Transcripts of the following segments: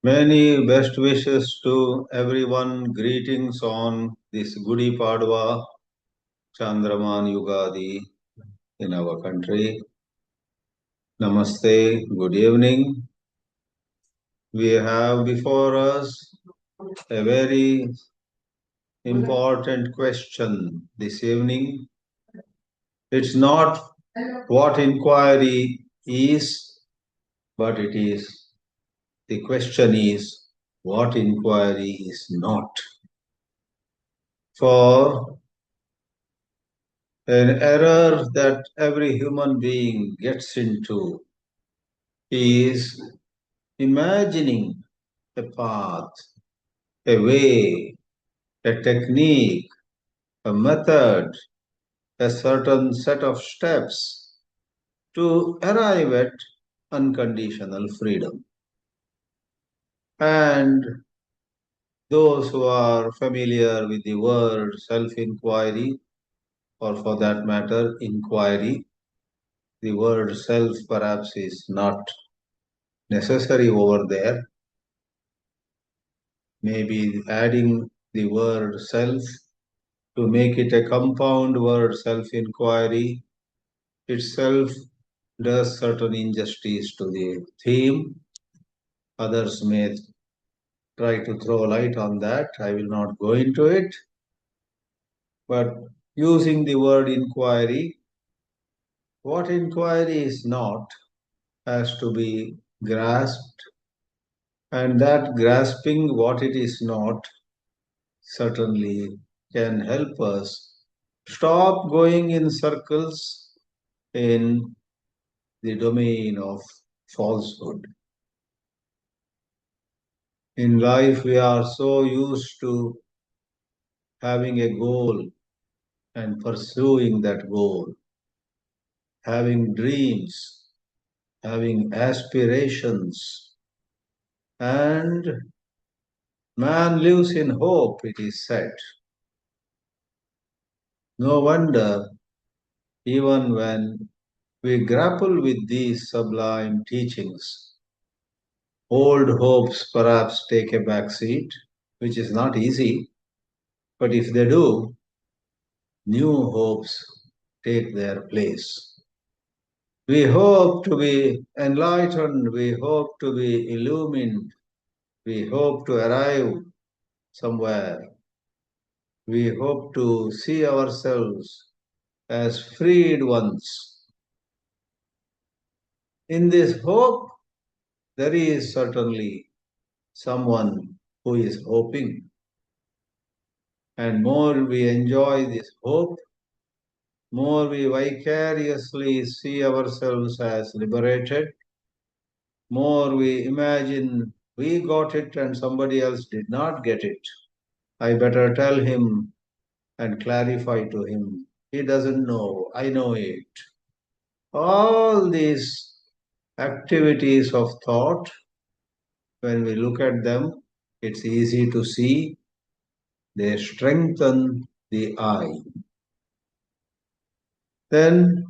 Many best wishes to everyone. Greetings on this Gudi Padwa, Chandraman Yugadi in our country. Namaste, good evening. We have before us a very important question this evening. It's not what inquiry is, but the question is what inquiry is not. For an error that every human being gets into is imagining a path, a way, a technique, a method, a certain set of steps to arrive at unconditional freedom. And those who are familiar with the word self-inquiry, or for that matter, inquiry, the word self perhaps is not necessary over there. Maybe adding the word self to make it a compound word, self-inquiry, itself does certain injustice to the theme. Others may try to throw light on that. I will not go into it. But using the word inquiry, what inquiry is not has to be grasped, and that grasping what it is not certainly can help us stop going in circles in the domain of falsehood. In life, we are so used to having a goal and pursuing that goal, having dreams, having aspirations, and man lives in hope, it is said. No wonder, even when we grapple with these sublime teachings, old hopes perhaps take a back seat, which is not easy, but if they do, new hopes take their place. We hope to be enlightened, we hope to be illumined, we hope to arrive somewhere. We hope to see ourselves as freed ones. In this hope, there is certainly someone who is hoping. And more we enjoy this hope, more we vicariously see ourselves as liberated, more we imagine we got it and somebody else did not get it. I better tell him and clarify to him. He doesn't know, I know it. All these activities of thought, when we look at them, it's easy to see they strengthen the I. Then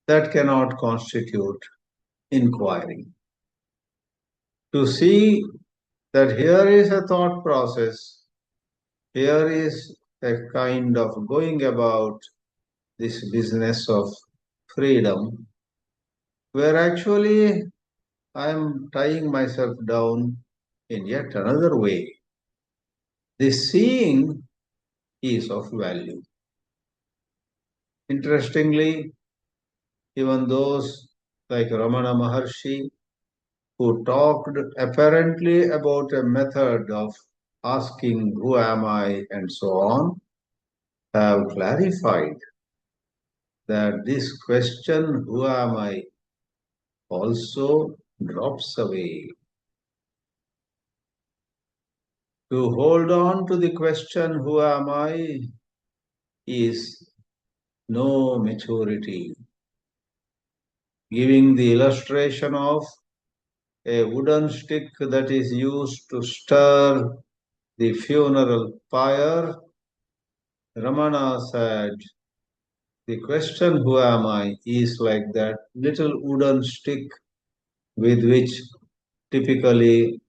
that cannot constitute inquiry. To see that here is a thought process, here is a kind of going about this business of freedom, where actually I am tying myself down in yet another way. The seeing is of value. Interestingly, even those like Ramana Maharshi, who talked apparently about a method of asking, who am I, and so on, have clarified that this question, who am I, also drops away. To hold on to the question, who am I, is no maturity. Giving the illustration of a wooden stick that is used to stir the funeral pyre, Ramana said, the question, who am I, is like that little wooden stick with which Typically,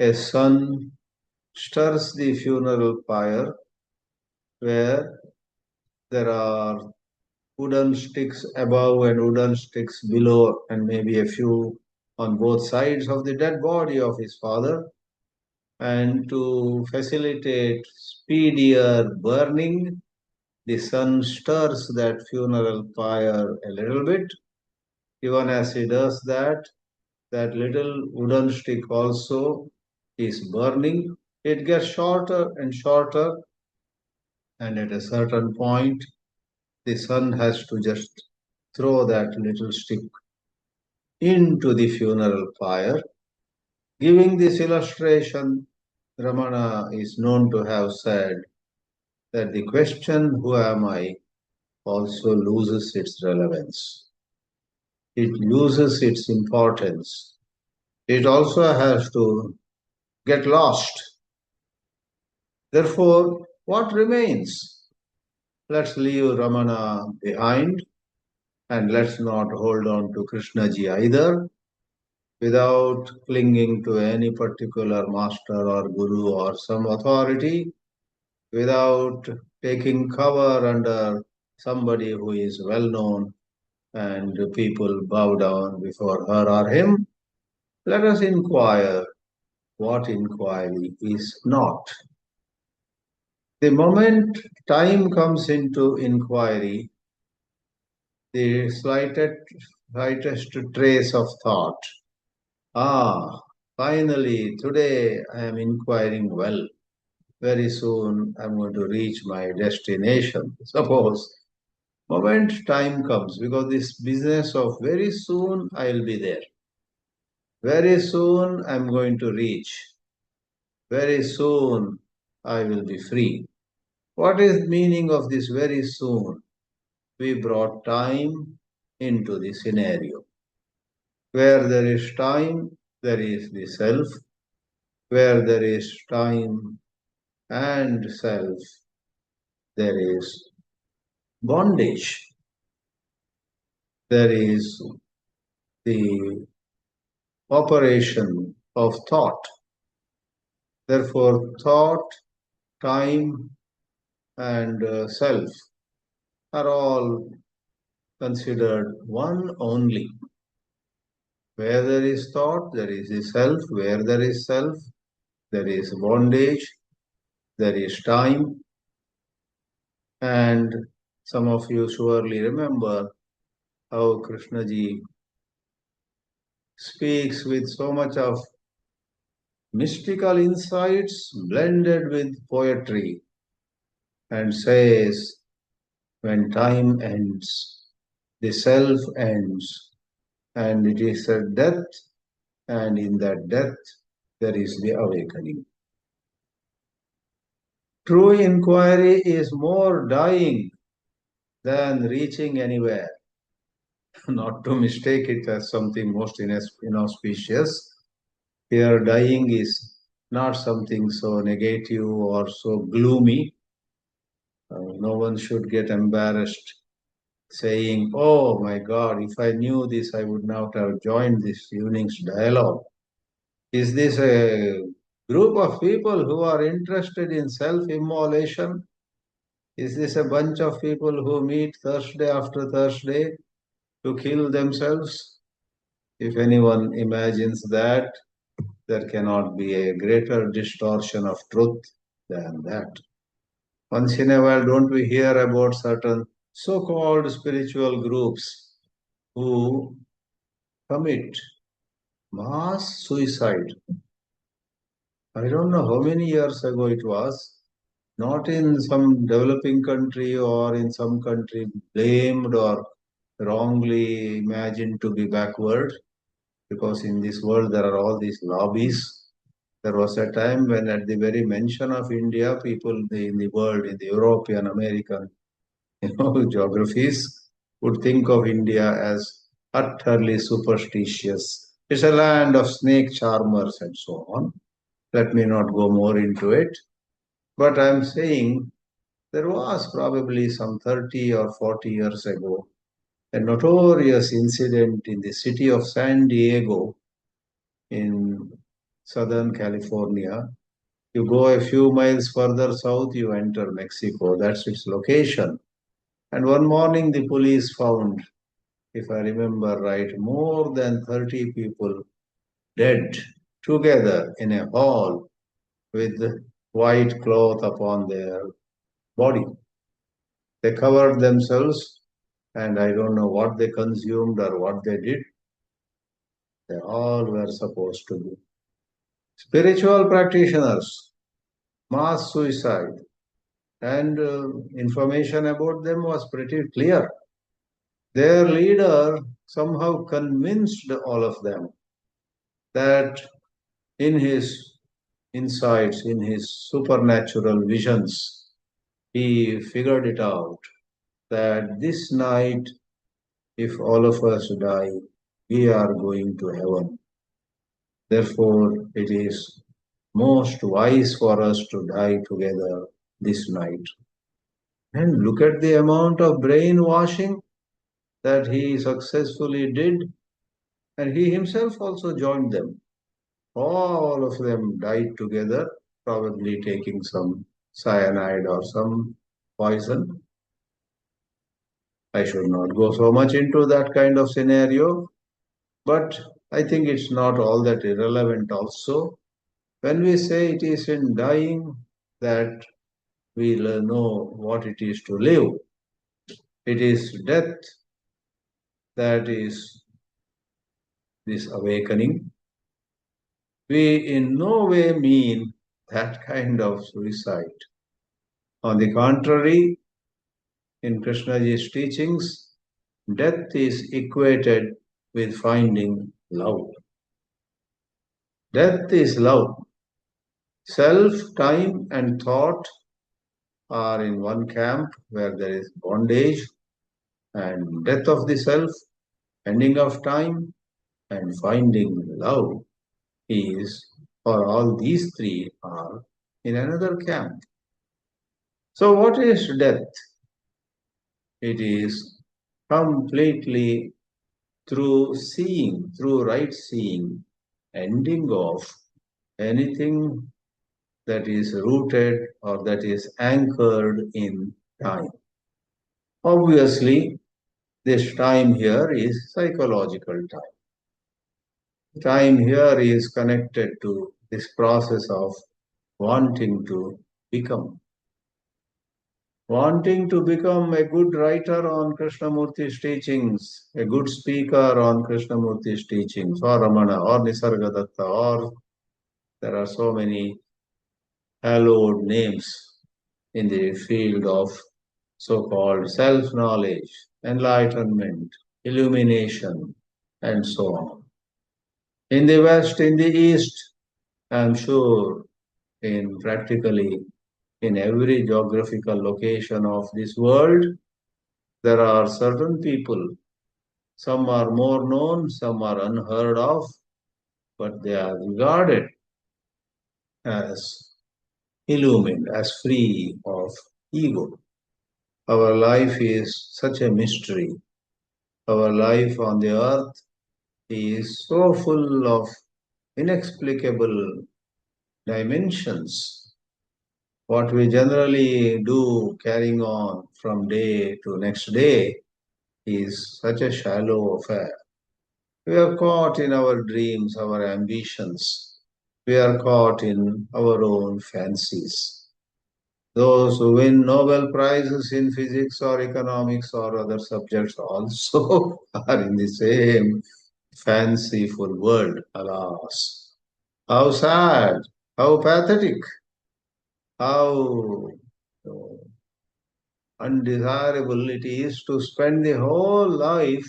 a son stirs the funeral pyre where there are wooden sticks above and wooden sticks below, and maybe a few on both sides of the dead body of his father. And to facilitate speedier burning, the son stirs that funeral pyre a little bit. Even as he does that, that little wooden stick also is burning. It gets shorter and shorter, and at a certain point, the son has to just throw that little stick into the funeral pyre. Giving this illustration, Ramana is known to have said that the question, who am I, also loses its relevance. It loses its importance. It also has to get lost. Therefore, what remains? Let's leave Ramana behind and let's not hold on to Krishnaji either without clinging to any particular master or guru or some authority, without taking cover under somebody who is well known and people bow down before her or him. Let us inquire what inquiry is not. The moment time comes into inquiry, the slightest trace of thought. Finally, today I am inquiring well. Very soon I'm going to reach my destination. Suppose, moment time comes, because this business of very soon I'll be there. Very soon I'm going to reach. Very soon I will be free. What is the meaning of this very soon? We brought time into the scenario. Where there is time, there is the self. Where there is time and self, there is bondage. There is the operation of thought. Therefore, thought, time, and self are all considered one only. Where there is thought, there is the self. Where there is self, there is bondage, there is time. And some of you surely remember how Krishnaji speaks with so much of mystical insights blended with poetry and says, when time ends, the self ends, and it is a death, and in that death, there is the awakening. True inquiry is more dying than reaching anywhere. Not to mistake it as something most inauspicious. Here, dying is not something so negative or so gloomy. No one should get embarrassed saying, oh my God, if I knew this, I would not have joined this evening's dialogue. Is this a group of people who are interested in self-immolation? Is this a bunch of people who meet Thursday after Thursday to kill themselves? If anyone imagines that, there cannot be a greater distortion of truth than that. Once in a while, don't we hear about certain so-called spiritual groups who commit mass suicide? I don't know how many years ago it was, not in some developing country or in some country blamed or wrongly imagined to be backward, because in this world there are all these lobbies. There was a time when at the very mention of India, people in the world, in the European, American, geographies would think of India as utterly superstitious. It's a land of snake charmers and so on. Let me not go more into it. But I'm saying there was probably some 30 or 40 years ago a notorious incident in the city of San Diego in Southern California. You go a few miles further south, you enter Mexico. That's its location. And one morning, the police found, if I remember right, more than 30 people dead together in a hall with white cloth upon their body. They covered themselves, and I don't know what they consumed or what they did. They all were supposed to be spiritual practitioners, mass suicide, and information about them was pretty clear. Their leader somehow convinced all of them that in his insights, in his supernatural visions, he figured it out that this night, if all of us die, we are going to heaven. Therefore, it is most wise for us to die together this night. And look at the amount of brainwashing that he successfully did, and he himself also joined them. All of them died together, probably taking some cyanide or some poison. I should not go so much into that kind of scenario, but I think it's not all that irrelevant also. When we say it is in dying that we'll know what it is to live, it is death that is this awakening. We in no way mean that kind of suicide. On the contrary, in Krishnaji's teachings, death is equated with finding love. Death is love. Self, time, and thought are in one camp where there is bondage and death of the self, ending of time, and finding love is, or all these three are in another camp. So, what is death? It is completely through seeing, through right seeing, ending of anything that is rooted or that is anchored in time. Obviously, this time here is psychological time. Time here is connected to this process of wanting to become. Wanting to become a good writer on Krishnamurti's teachings, a good speaker on Krishnamurti's teachings, or Ramana, or Nisargadatta, or there are so many hallowed names in the field of so-called self-knowledge, enlightenment, illumination, and so on. In the West, in the East, I'm sure in practically in every geographical location of this world, there are certain people. Some are more known, some are unheard of, but they are regarded as illumined, as free of ego. Our life is such a mystery. Our life on the earth is so full of inexplicable dimensions. What we generally do carrying on from day to next day is such a shallow affair. We are caught in our dreams, our ambitions. We are caught in our own fancies. Those who win Nobel Prizes in physics or economics or other subjects also are in the same fanciful world, alas. How sad, how pathetic, how undesirable it is to spend the whole life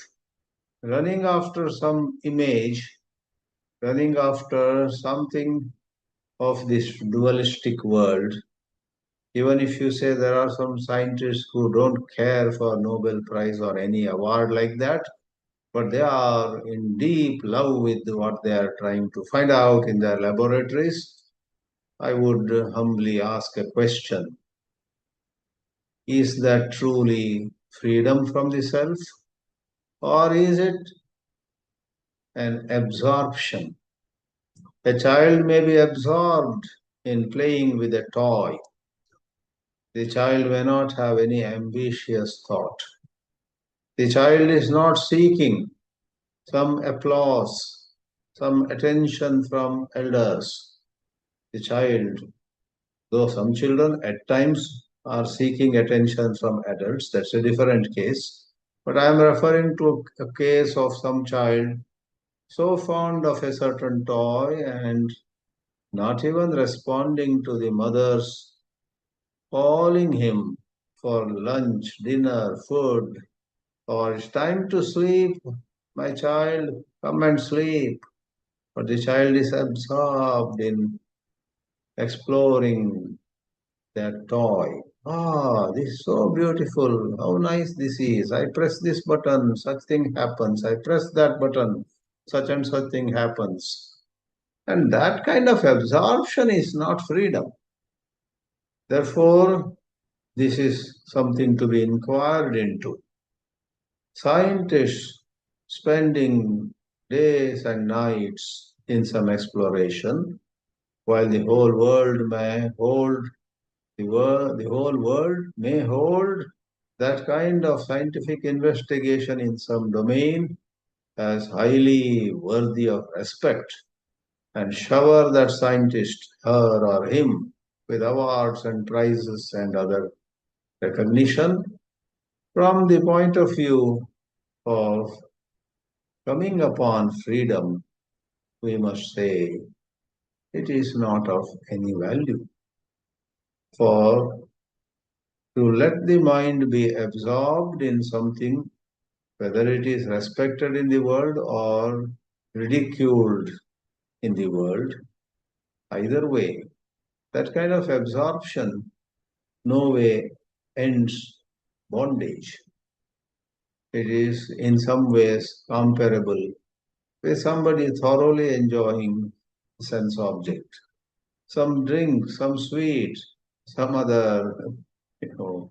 running after some image, running after something of this dualistic world. Even if you say there are some scientists who don't care for Nobel Prize or any award like that, but they are in deep love with what they are trying to find out in their laboratories, I would humbly ask a question. Is that truly freedom from the self? Or is it an absorption A child may be absorbed in playing with a toy. The child may not have any ambitious thought. The child is not seeking some applause, some attention from elders. The child, though some children at times are seeking attention from adults, that's a different case. But I am referring to a case of some child so fond of a certain toy and not even responding to the mother's calling him for lunch, dinner, food, or it's time to sleep. My child, come and sleep. But the child is absorbed in exploring that toy. Ah, this is so beautiful. How nice this is. I press this button, such thing happens. I press that button, such and such thing happens. And that kind of absorption is not freedom. Therefore, this is something to be inquired into. Scientists spending days and nights in some exploration, while the whole world may hold the whole world may hold that kind of scientific investigation in some domain as highly worthy of respect and shower that scientist, her or him, with awards and prizes and other recognition. From the point of view of coming upon freedom, we must say it is not of any value. For to let the mind be absorbed in something, whether it is respected in the world or ridiculed in the world, either way, that kind of absorption no way ends bondage. It is in some ways comparable with somebody thoroughly enjoying a sense object. Some drink, some sweet, some other you know,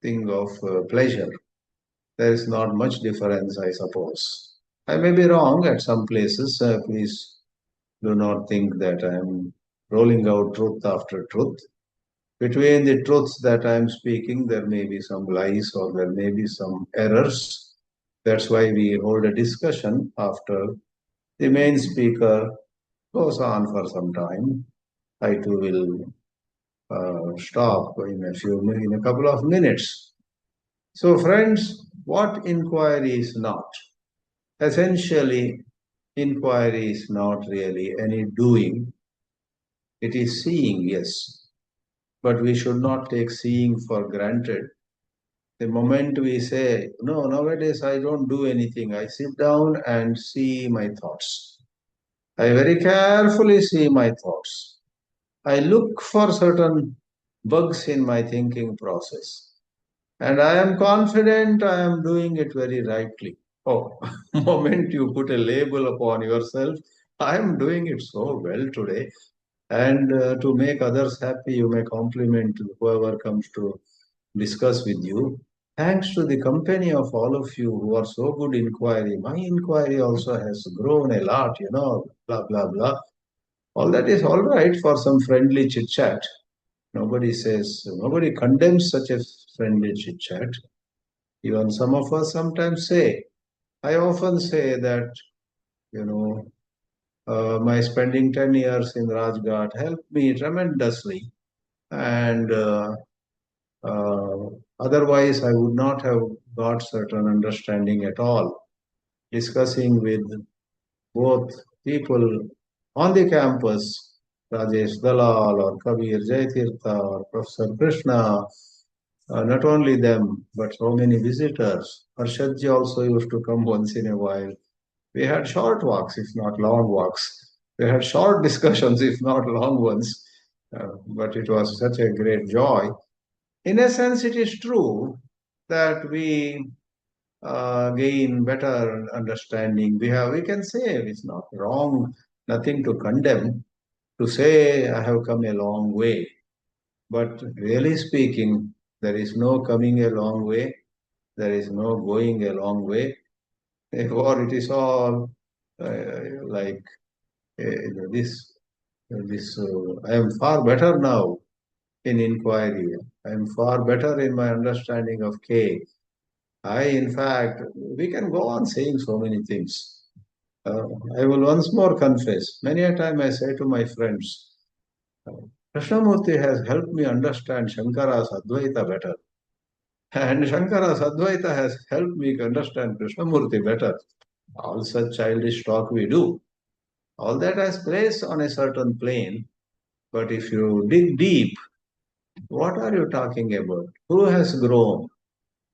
thing of pleasure. There is not much difference, I suppose. I may be wrong at some places. Please do not think that I am rolling out truth after truth. Between the truths that I am speaking, there may be some lies or there may be some errors. That's why we hold a discussion after the main speaker goes on for some time. I too will stop in a couple of minutes. So, friends, what inquiry is not? Essentially, inquiry is not really any doing. It is seeing, yes, but we should not take seeing for granted. The moment we say, no, nowadays I don't do anything, I sit down and see my thoughts. I very carefully see my thoughts. I look for certain bugs in my thinking process. And I am confident I am doing it very rightly. Oh, moment you put a label upon yourself, I am doing it so well today. And to make others happy, you may compliment whoever comes to discuss with you. Thanks to the company of all of you who are so good inquiry, my inquiry also has grown a lot, blah, blah, blah. All that is all right for some friendly chit chat. Nobody condemns such a friendly chit chat. Even some of us sometimes say, I often say that, you know, my spending 10 years in Rajghat helped me tremendously. And uh, otherwise, I would not have got certain understanding at all. Discussing with both people on the campus, Rajesh Dalal or Kabir Jaitirtha or Professor Krishna, not only them, but so many visitors. Harshadji also used to come once in a while. We had short walks, if not long walks. We had short discussions, if not long ones. But it was such a great joy. In a sense, it is true that we gain better understanding. We can say it's not wrong, nothing to condemn, to say I have come a long way. But really speaking, there is no coming a long way, there is no going a long way, or it is all like I am far better now in inquiry. I am far better in my understanding of K. In fact, we can go on saying so many things. Uh, I will once more confess. Many a time I say to my friends, Krishnamurti has helped me understand Shankara's Advaita better. And Shankara's Advaita has helped me understand Krishnamurti better. All such childish talk we do. All that has place on a certain plane. But if you dig deep, what are you talking about? Who has grown?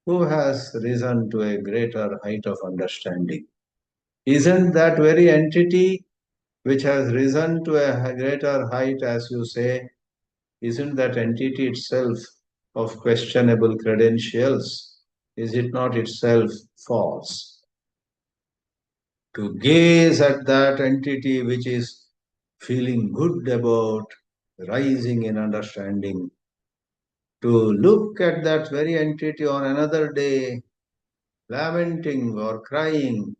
Who has risen to a greater height of understanding? Isn't that very entity which has risen to a greater height, as you say, isn't that entity itself of questionable credentials? Is it not itself false? To gaze at that entity which is feeling good about rising in understanding, to look at that very entity on another day, lamenting or crying,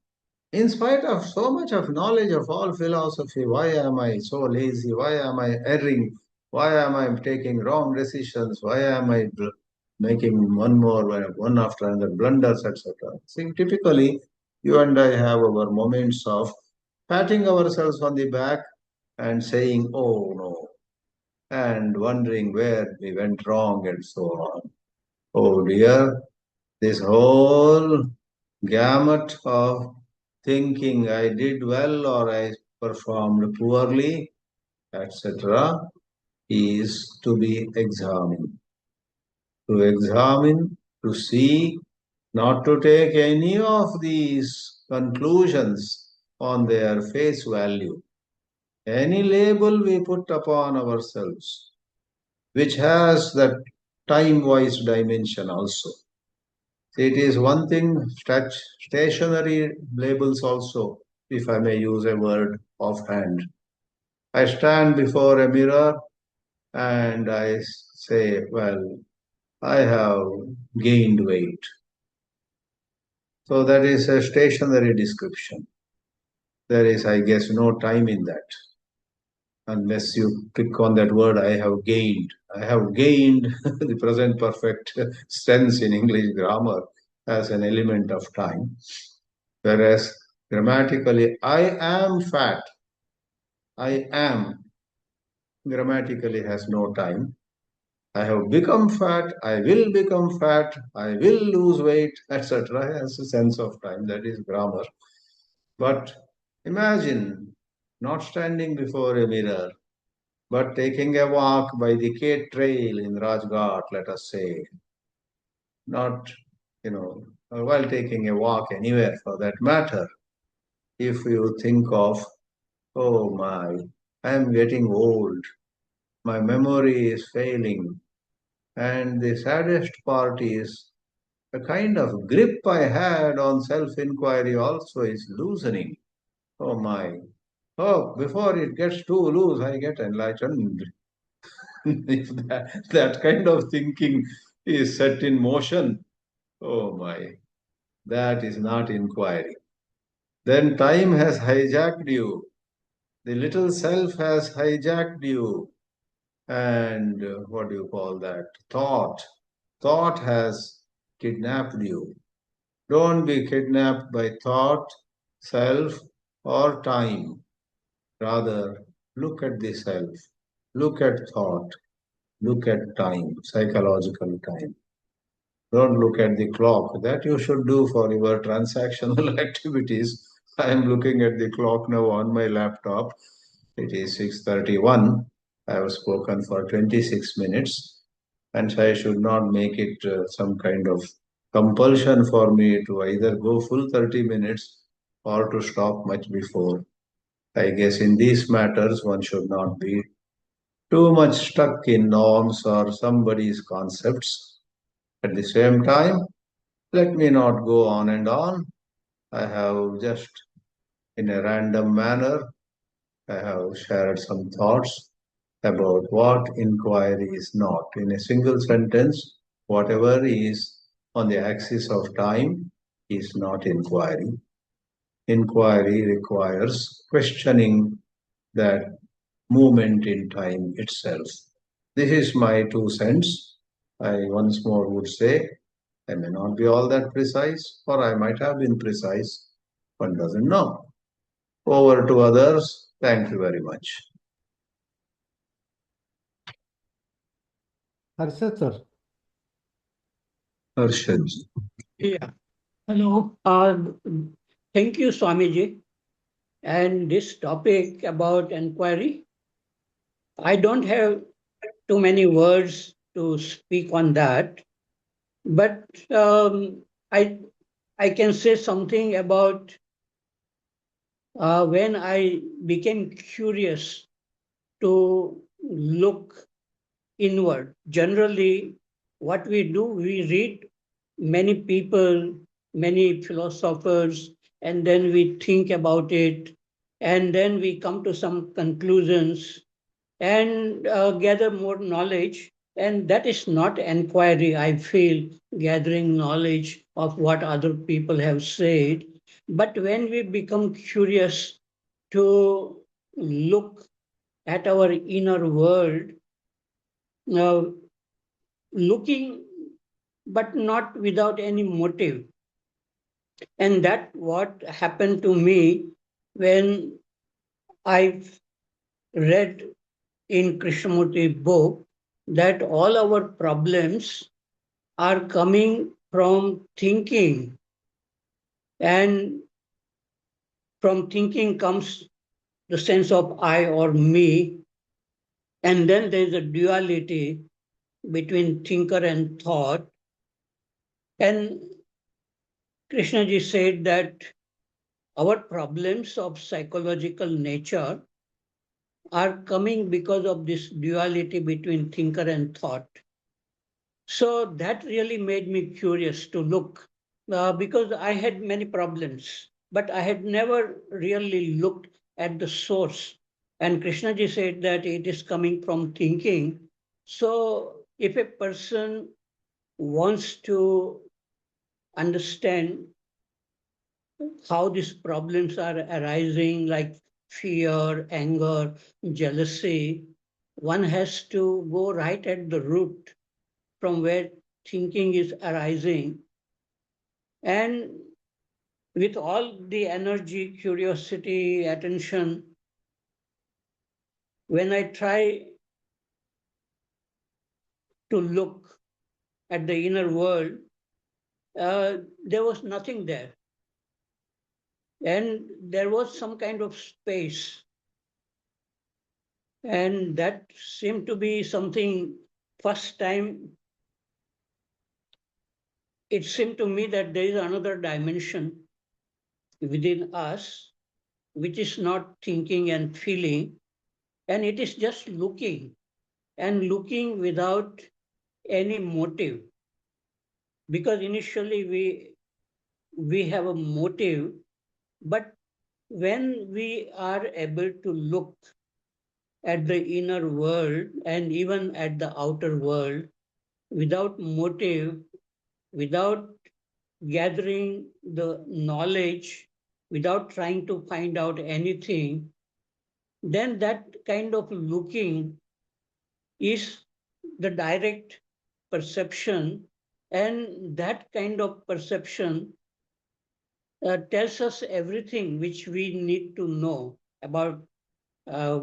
in spite of so much of knowledge of all philosophy, why am I so lazy? Why am I erring? Why am I taking wrong decisions? Why am I making one after another blunders, etc.? See, typically, you and I have our moments of patting ourselves on the back and saying, oh no, and wondering where we went wrong and so on. Oh dear, this whole gamut of thinking I did well or I performed poorly, etc., is to be examined. To examine, to see, not to take any of these conclusions on their face value. Any label we put upon ourselves, which has that time-wise dimension also. It is one thing, stationary labels also, if I may use a word offhand. I stand before a mirror and I say, well, I have gained weight. So that is a stationary description. There is, I guess, no time in that. Unless you click on that word, I have gained. I have gained the present perfect tense in English grammar as an element of time. Whereas grammatically, I am fat. I am grammatically has no time. I have become fat. I will become fat. I will lose weight, etc. Has a sense of time. That is grammar. But imagine not standing before a mirror, but taking a walk by the Kate Trail in Rajghat, let us say. Not, while taking a walk anywhere for that matter. If you think of, oh my, I am getting old. My memory is failing. And the saddest part is the kind of grip I had on self inquiry also is loosening. Oh my. Oh, before it gets too loose, I get enlightened. If that kind of thinking is set in motion, oh my, that is not inquiry. Then time has hijacked you. The little self has hijacked you. And what do you call that? Thought. Thought has kidnapped you. Don't be kidnapped by thought, self, or time. Rather, look at the self, look at thought, look at time, psychological time. Don't look at the clock. That you should do for your transactional activities. I am looking at the clock now on my laptop. It is 6:31. I have spoken for 26 minutes, and I should not make it some kind of compulsion for me to either go full 30 minutes or to stop much before. I guess in these matters, one should not be too much stuck in norms or somebody's concepts. At the same time, let me not go on and on. I have just, in a random manner, I have shared some thoughts about what inquiry is not. In a single sentence, whatever is on the axis of time is not inquiry. Inquiry requires questioning that moment in time itself. This is my 2 cents. I once more would say I may not be all that precise, or I might have been precise. One doesn't know. Over to others. Thank you very much. Harshad sir. Harshad. Yeah. Hello. Thank you, Swamiji. And this topic about inquiry, I don't have too many words to speak on that, but I I can say something about when I became curious to look inward. Generally, what we do, we read many people, many philosophers, and then we think about it, and then we come to some conclusions and gather more knowledge. And that is not inquiry, I feel, gathering knowledge of what other people have said. But when we become curious to look at our inner world, uh, looking but not without any motive. And that what happened to me when I read in Krishnamurti book that all our problems are coming from thinking, and from thinking comes the sense of I or me, and then there is a duality between thinker and thought. And Krishnaji said that our problems of psychological nature are coming because of this duality between thinker and thought. So that really made me curious to look because I had many problems, but I had never really looked at the source. And Krishnaji said that it is coming from thinking. So if a person wants to understand how these problems are arising, like fear, anger, jealousy, one has to go right at the root from where thinking is arising. And with all the energy, curiosity, attention, when I try to look at the inner world, there was nothing there. And there was some kind of space. And that seemed to be something, first time it seemed to me that there is another dimension within us which is not thinking and feeling, and it is just looking, and looking without any motive. Because initially we have a motive, but when we are able to look at the inner world and even at the outer world without motive, without gathering the knowledge, without trying to find out anything, then that kind of looking is the direct perception. And that kind of perception tells us everything which we need to know uh,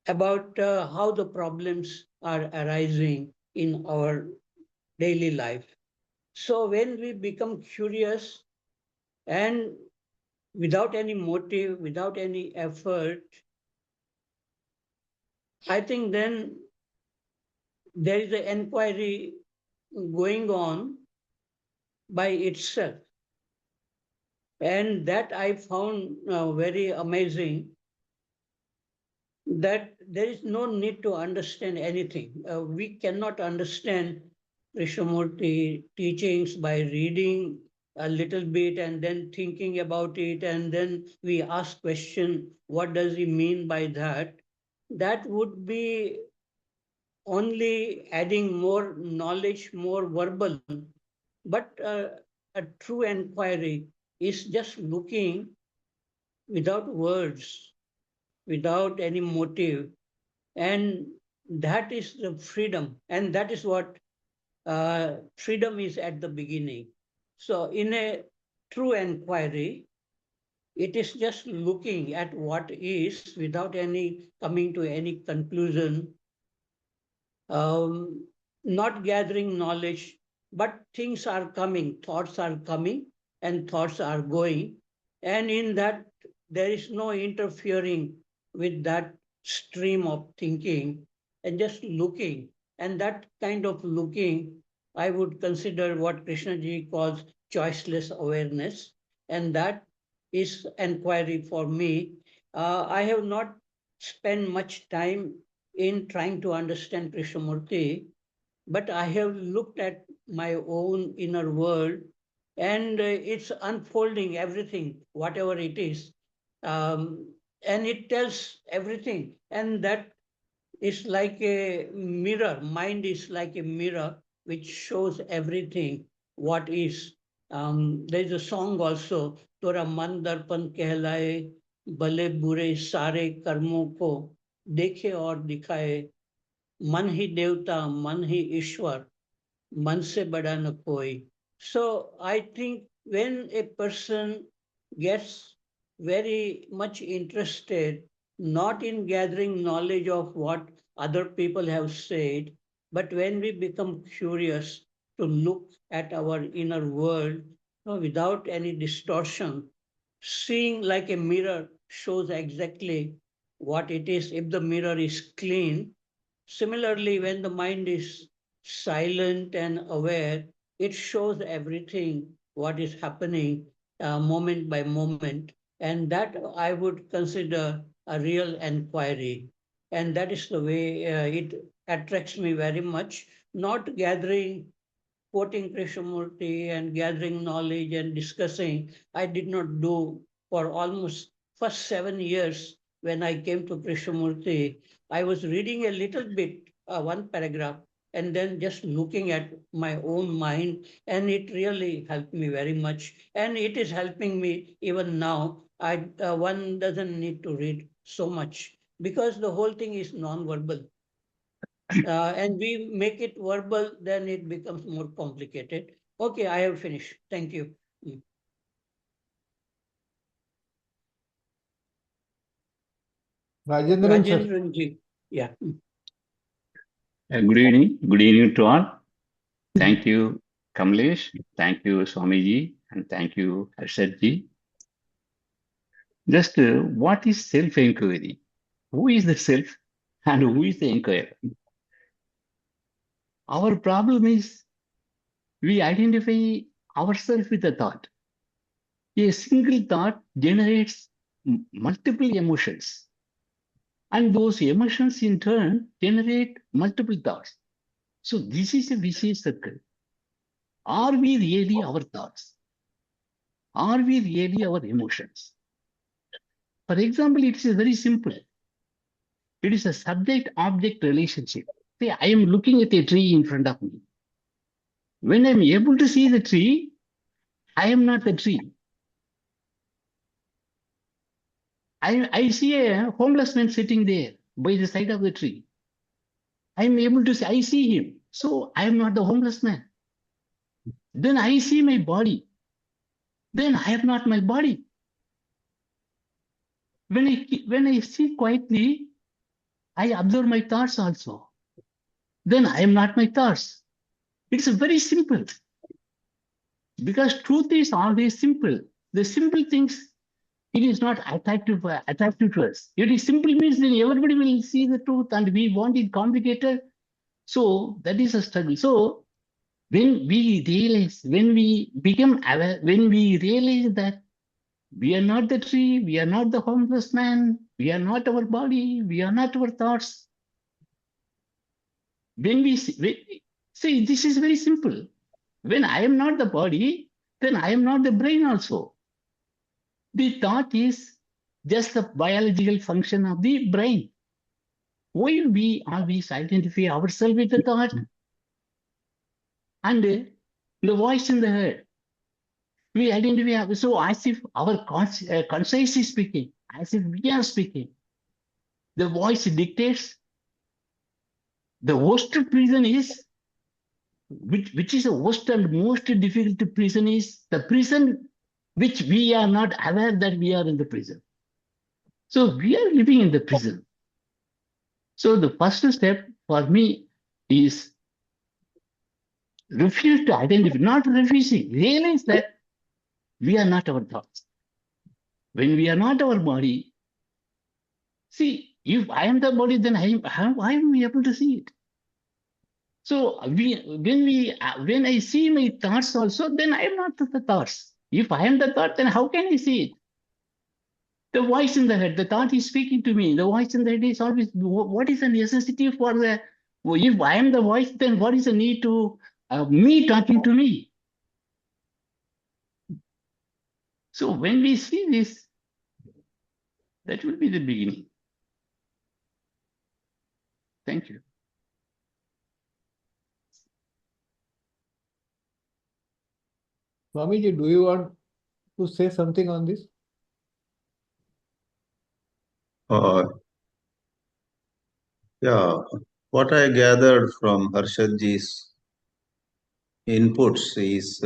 about how the problems are arising in our daily life. So when we become curious and without any motive, without any effort, I think then there is an inquiry going on by itself. And that I found very amazing, that there is no need to understand anything. We cannot understand Krishnamurti teachings by reading a little bit and then thinking about it, and then we ask question, what does he mean by that? That would be only adding more knowledge, more verbal. But a true inquiry is just looking without words. without any motive. And that is the freedom. And that is what freedom is at the beginning. So, in a true inquiry, it is just looking at what is without any coming to any conclusion, um, not gathering knowledge, but things are coming, thoughts are coming, and thoughts are going. And in that, there is no interfering with that stream of thinking and just looking. And that kind of looking, I would consider what Krishnaji calls choiceless awareness. And that is inquiry for me. I have not spent much time in trying to understand Krishnamurti, but I have looked at my own inner world and it's unfolding everything, whatever it is. Um, and it tells everything. And that is like a mirror. Mind is like a mirror which shows everything what is. There's a song also, Tora man darpan kehlaye, bale bure sare karmon ko देखे और दिखाए मन ही देवता मन ही ईश्वर मन se bada na koi. So I think when a person gets very much interested not in gathering knowledge of what other people have said, but when we become curious to look at our inner world without any distortion, seeing like a mirror shows exactly what it is if the mirror is clean. Similarly, when the mind is silent and aware, it shows everything what is happening moment by moment. And that I would consider a real inquiry. And that is the way it attracts me very much. Not gathering, quoting Krishnamurti and gathering knowledge and discussing, I did not do for almost first 7 years when I came to Krishnamurti. I was reading a little bit, one paragraph, and then just looking at my own mind, and it really helped me very much. And it is helping me even now. One doesn't need to read so much because the whole thing is non-verbal and we make it verbal, then it becomes more complicated. Okay, I have finished. Thank you. Mm. Rajendran sir. Rajendran ji. Yeah. Good evening. Good evening to all. Thank you, Kamlesh. Thank you, Swamiji. And thank you, Harshad ji. Just what is self-inquiry? Who is the self and who is the inquirer? Our problem is we identify ourselves with a thought. A single thought generates multiple emotions. And those emotions in turn generate multiple thoughts. So this is a vicious circle. Are we really our thoughts? Are we really our emotions? For example, it is very simple. It is a subject-object relationship. Say, I am looking at a tree in front of me. When I'm able to see the tree, I am not the tree. I see a homeless man sitting there by the side of the tree. I am able to see, I see him. So I am not the homeless man. Then I see my body. Then I am not my body. When I see quietly, I observe my thoughts also. Then I am not my thoughts. It's very simple. Because truth is always simple. The simple things, it is not attractive to us. It is simple means then everybody will see the truth and we want it complicated. So that is a struggle. So when we realize, when we become aware, when we realize that we are not the tree, we are not the homeless man, we are not our body, we are not our thoughts. When we see, this is very simple. When I am not the body, then I am not the brain also. The thought is just the biological function of the brain. Why we always identify ourselves with the thought and the voice in the head? We identify, so as if our conscience is speaking, as if we are speaking. The voice dictates. The worst prison is, which is the worst and most difficult prison is the prison which we are not aware that we are in the prison. So we are living in the prison. So the first step for me is refuse to identify, not refusing, realize that we are not our thoughts. When we are not our body, see, if I am the body, then how am I able to see it? So when I see my thoughts also, then I am not the thoughts. If I am the thought, then how can I see it? The voice in the head, the thought is speaking to me. The voice in the head is always, what is the necessity for the, if I am the voice, then what is the need to me talking to me? So when we see this, that will be the beginning. Thank you. Swamiji, do you want to say something on this? Yeah, what I gathered from Harshadji's inputs is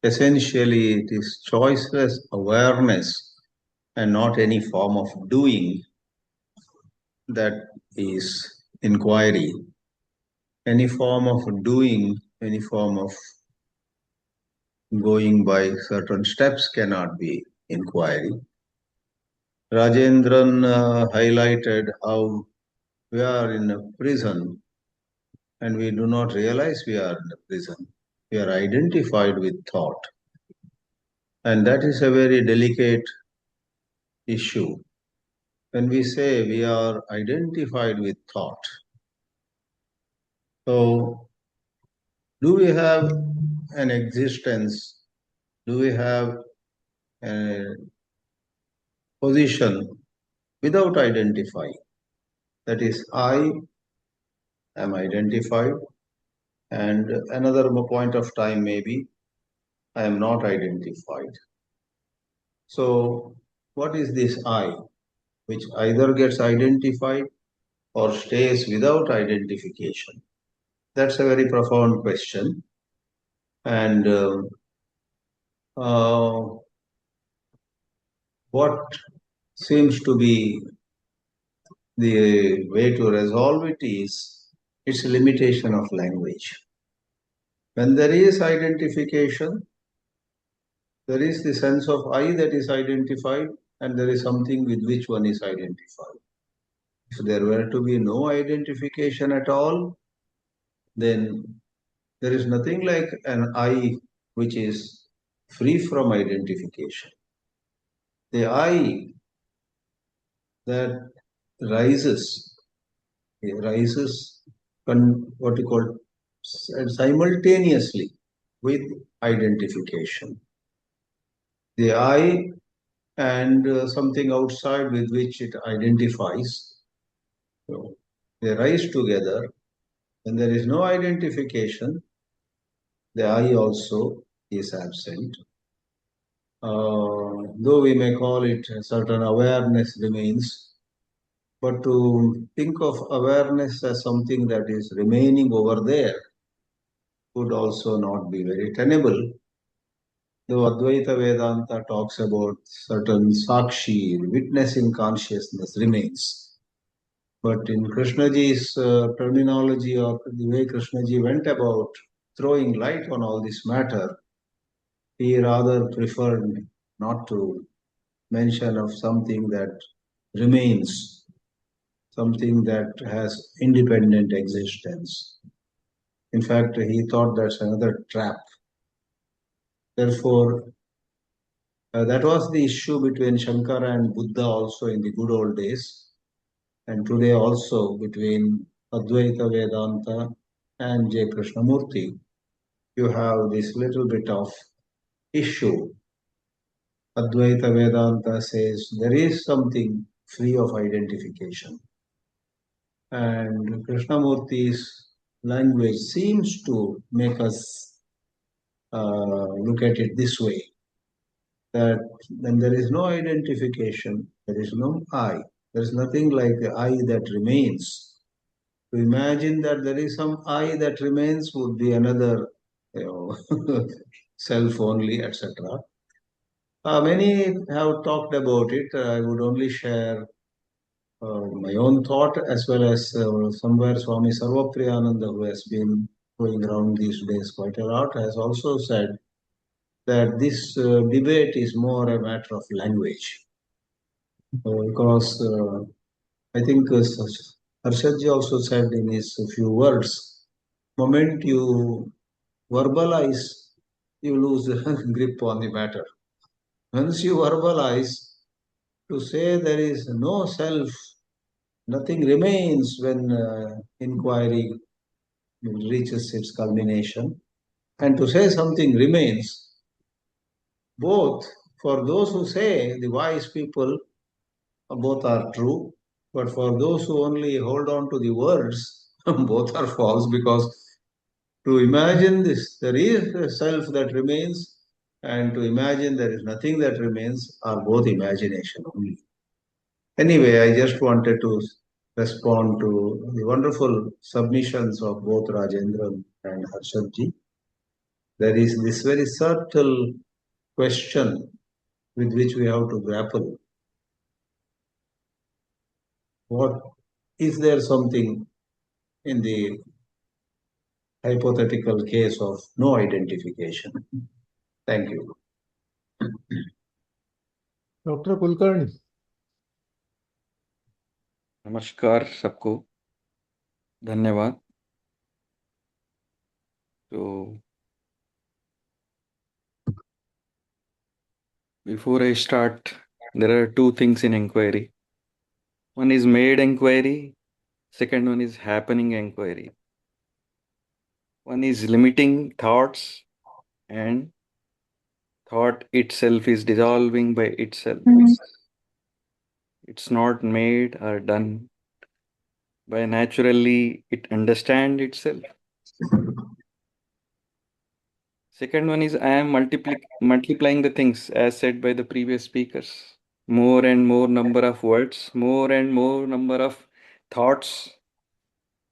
essentially it is choiceless awareness and not any form of doing that is inquiry. Any form of doing, any form of going by certain steps cannot be inquiry. Rajendran highlighted how we are in a prison and we do not realize we are in a prison. We are identified with thought. And that is a very delicate issue. When we say we are identified with thought, so do we have an existence? Do we have a position without identifying? That is, I am identified, and another point of time maybe I am not identified. So, what is this I, which either gets identified or stays without identification? That's a very profound question. And what seems to be the way to resolve it is its limitation of language. When there is identification, there is the sense of I that is identified, and there is something with which one is identified. If there were to be no identification at all, then there is nothing like an I which is free from identification. The I that rises, what you call simultaneously with identification. The I and something outside with which it identifies, so they rise together. When there is no identification, the I also is absent. Though we may call it a certain awareness remains, but to think of awareness as something that is remaining over there would also not be very tenable. Though Advaita Vedanta talks about certain sakshi, witnessing consciousness remains. But in Krishnaji's terminology, or the way Krishnaji went about throwing light on all this matter, he rather preferred not to mention of something that remains, something that has independent existence. In fact, he thought that's another trap. Therefore, that was the issue between Shankara and Buddha also in the good old days, and today also between Advaita Vedanta and J. Krishnamurti. You have this little bit of issue. Advaita Vedanta says there is something free of identification. And Krishnamurti's language seems to make us look at it this way, that when there is no identification, there is no I. There is nothing like the I that remains. To imagine that there is some I that remains would be another, self only, etc. Many have talked about it. I would only share my own thought, as well as somewhere Swami Sarvapriyananda, who has been going around these days quite a lot, has also said that this debate is more a matter of language. Because I think Harshadji also said in his few words, moment you verbalize, you lose grip on the matter. Once you verbalize, to say there is no self, nothing remains when inquiry reaches its culmination. And to say something remains, both for those who say, the wise people, both are true, but for those who only hold on to the words, both are false, because to imagine this, there is a self that remains, and to imagine there is nothing that remains are both imagination only. Anyway, I just wanted to respond to the wonderful submissions of both Rajendran and Harshadji. There is this very subtle question with which we have to grapple. What is there something in the hypothetical case of no identification? Thank you. Dr. Kulkarni. नमस्कार सबको, धन्यवाद. So, before I start, there are two things in inquiry. One is made inquiry, second one is happening inquiry. One is limiting thoughts, and thought itself is dissolving by itself. It's not made or done by naturally it understand itself. Second one is I am multiplying the things as said by the previous speakers. More and more number of words, more and more number of thoughts,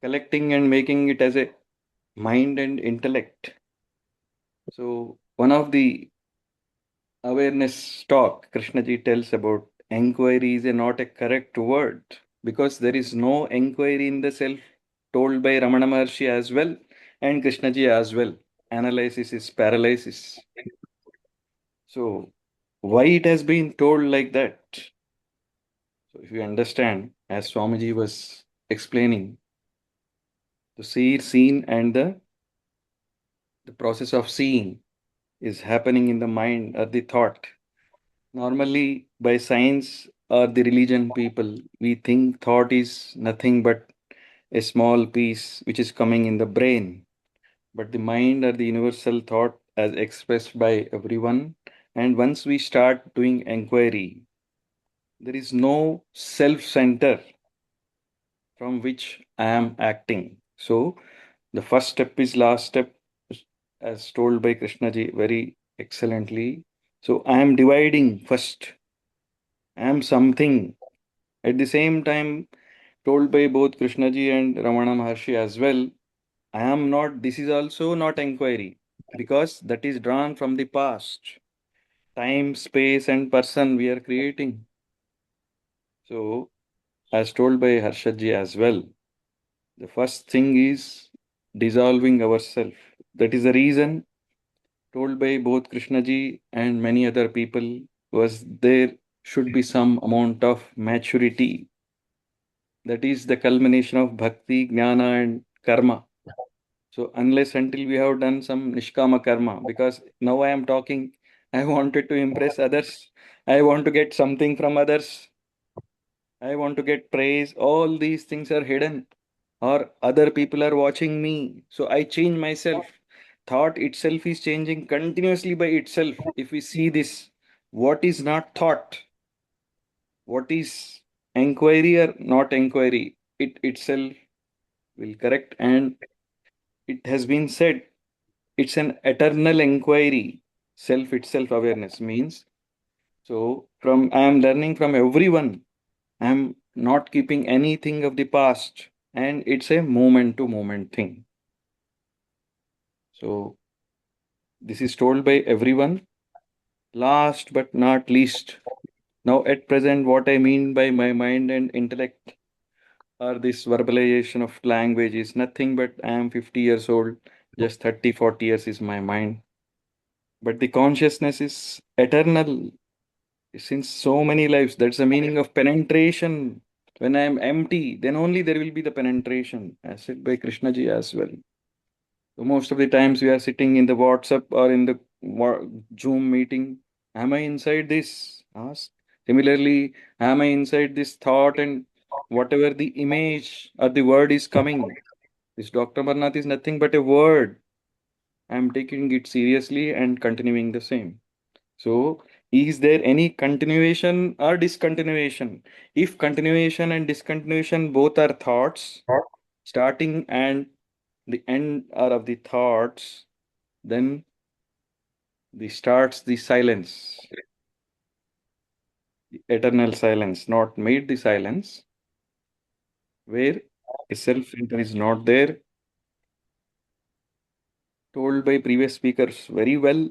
collecting and making it as a mind and intellect. So one of the awareness talk Krishnaji tells about enquiry is not a correct word, because there is no enquiry in the self, told by Ramana Maharshi as well and Krishnaji as well. Analysis is paralysis. So why it has been told like that? So if you understand, as Swamiji was explaining, the seen and the process of seeing is happening in the mind or the thought. Normally, by science or the religion people, we think thought is nothing but a small piece which is coming in the brain. But the mind or the universal thought as expressed by everyone. And once we start doing inquiry, there is no self-center from which I am acting. So the first step is last step, as told by Krishnaji very excellently. So I am dividing first. I am something. At the same time, told by both Krishnaji and Ramana Maharshi as well, I am not, this is also not inquiry, because that is drawn from the past. Time, space, and person we are creating. So, as told by Harshadji as well, the first thing is dissolving ourselves. That is the reason told by both Krishnaji and many other people was there should be some amount of maturity. That is the culmination of bhakti, jnana, and karma. So unless until we have done some nishkama karma, because now I am talking, I wanted to impress others. I want to get something from others. I want to get praise. All these things are hidden, or other people are watching me. So I change myself. Thought itself is changing continuously by itself. If we see this, what is not thought? What is inquiry or not inquiry? It itself will correct. And it has been said, it's an eternal inquiry. Self itself awareness means. So from I am learning from everyone. I am not keeping anything of the past, and it's a moment to moment thing. So this is told by everyone. Last but not least, now at present, what I mean by my mind and intellect or this verbalization of language is nothing but I am 50 years old, just 30, 40 years is my mind. But the consciousness is eternal since so many lives. That's the meaning of penetration. When I am empty, then only there will be the penetration, as said by Krishnaji as well. So most of the times we are sitting in the WhatsApp or in the Zoom meeting. Am I inside this? Ask. Similarly, am I inside this thought and whatever the image or the word is coming? This Dr. Amarnath is nothing but a word. I am taking it seriously and continuing the same. So, is there any continuation or discontinuation? If continuation and discontinuation both are thoughts, starting and the end are of the thoughts, then the starts the silence, the eternal silence, not made the silence, where a self center is not there, told by previous speakers very well.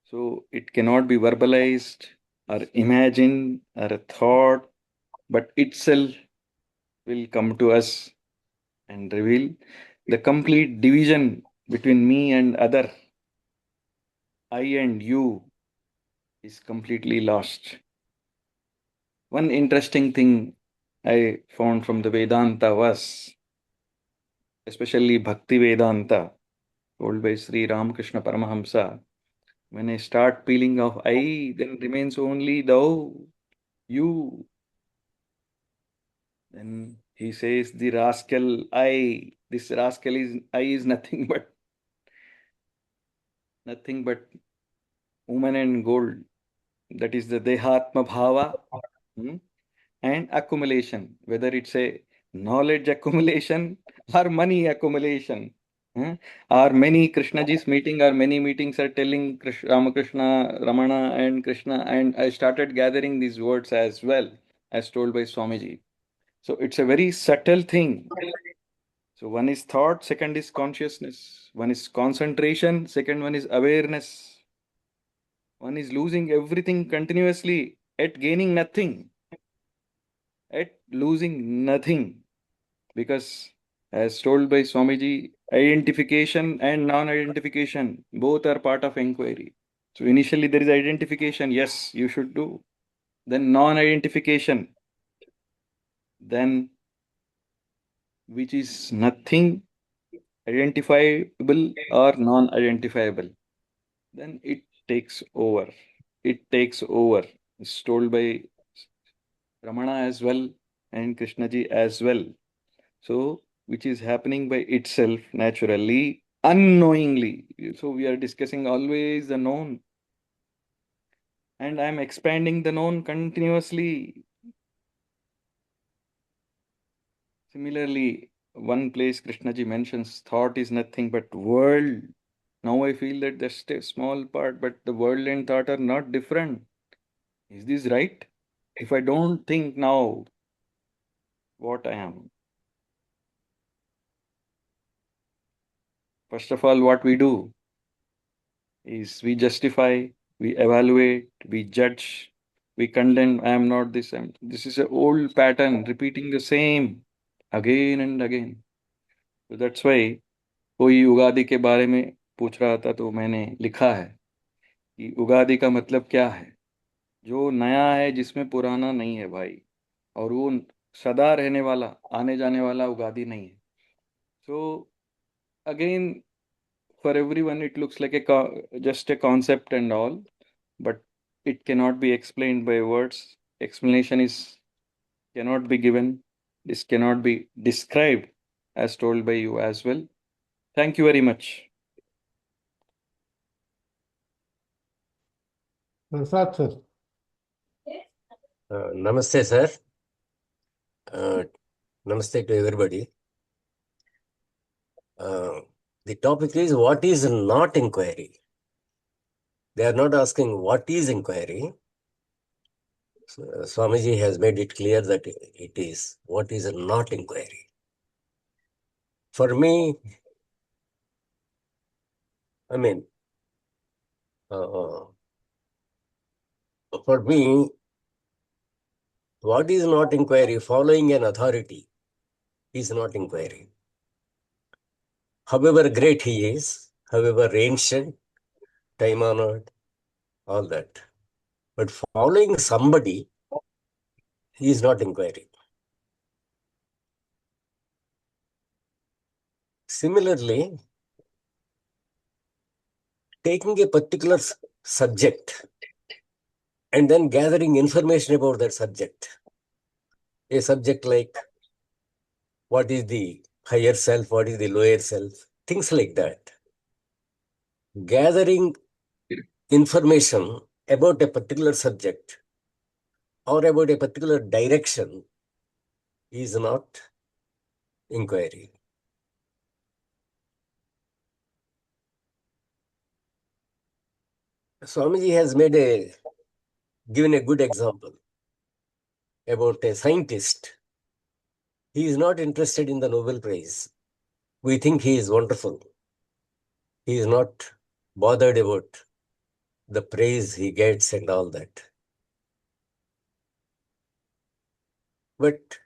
So it cannot be verbalized or imagined or a thought, but itself will come to us and reveal the complete division between me and other, I and you, is completely lost. One interesting thing I found from the Vedanta was, especially Bhakti Vedanta, told by Sri Ramakrishna Paramahamsa, when I start peeling off I, then remains only thou, you. Then he says, the rascal I, this rascal is I is nothing but woman and gold. That is the Dehatma Bhava. And accumulation, whether it's a knowledge accumulation or money accumulation. Or many Krishnaji's meeting or many meetings are telling Ramakrishna, Ramana and Krishna, and I started gathering these words as well, as told by Swamiji. So it's a very subtle thing. So one is thought, second is consciousness, one is concentration, second one is awareness. One is losing everything continuously, yet gaining nothing, at losing nothing, because as told by Swamiji, identification and non-identification both are part of inquiry. So initially there is identification, yes, you should do. Then non-identification, then which is nothing identifiable or non-identifiable. Then it takes over. It takes over. It's told by Ramana as well and Krishnaji as well. So, which is happening by itself naturally, unknowingly. So, we are discussing always the known. And I am expanding the known continuously. Similarly, one place Krishnaji mentions thought is nothing but world. Now I feel that that's a small part, but the world and thought are not different. Is this right? If I don't think now what I am, first of all, what we do is we justify, we evaluate, we judge, we condemn. I am not this. This is an old pattern, repeating the same again and again. So that's why कोई उगादि के बारे में पूछ रहा था तो मैंने लिखा है कि उगादि का मतलब क्या है, जो नया है जिसमें पुराना नहीं है भाई, और वो सदा रहने वाला आने जाने वाला उगादि नहीं है. So again, for everyone it looks like just a concept and all, but it cannot be explained by words. Explanation is cannot be given. This cannot be described as told by you as well. Thank you very much. Prasad, sir. Namaste, sir. Namaste to everybody. The topic is what is not inquiry. They are not asking what is inquiry. Swamiji has made it clear that it is what is not inquiry. For me, I mean, for me, what is not inquiry? Following an authority is not inquiry. However great he is, however ancient, time honored, all that. But following somebody is not inquiry. Similarly, taking a particular subject and then gathering information about that subject. A subject like what is the higher self, what is the lower self, things like that. Gathering information about a particular subject or about a particular direction is not inquiry. Swamiji has given a good example about a scientist. He is not interested in the Nobel Prize. We think he is wonderful. He is not bothered about the praise he gets and all that. But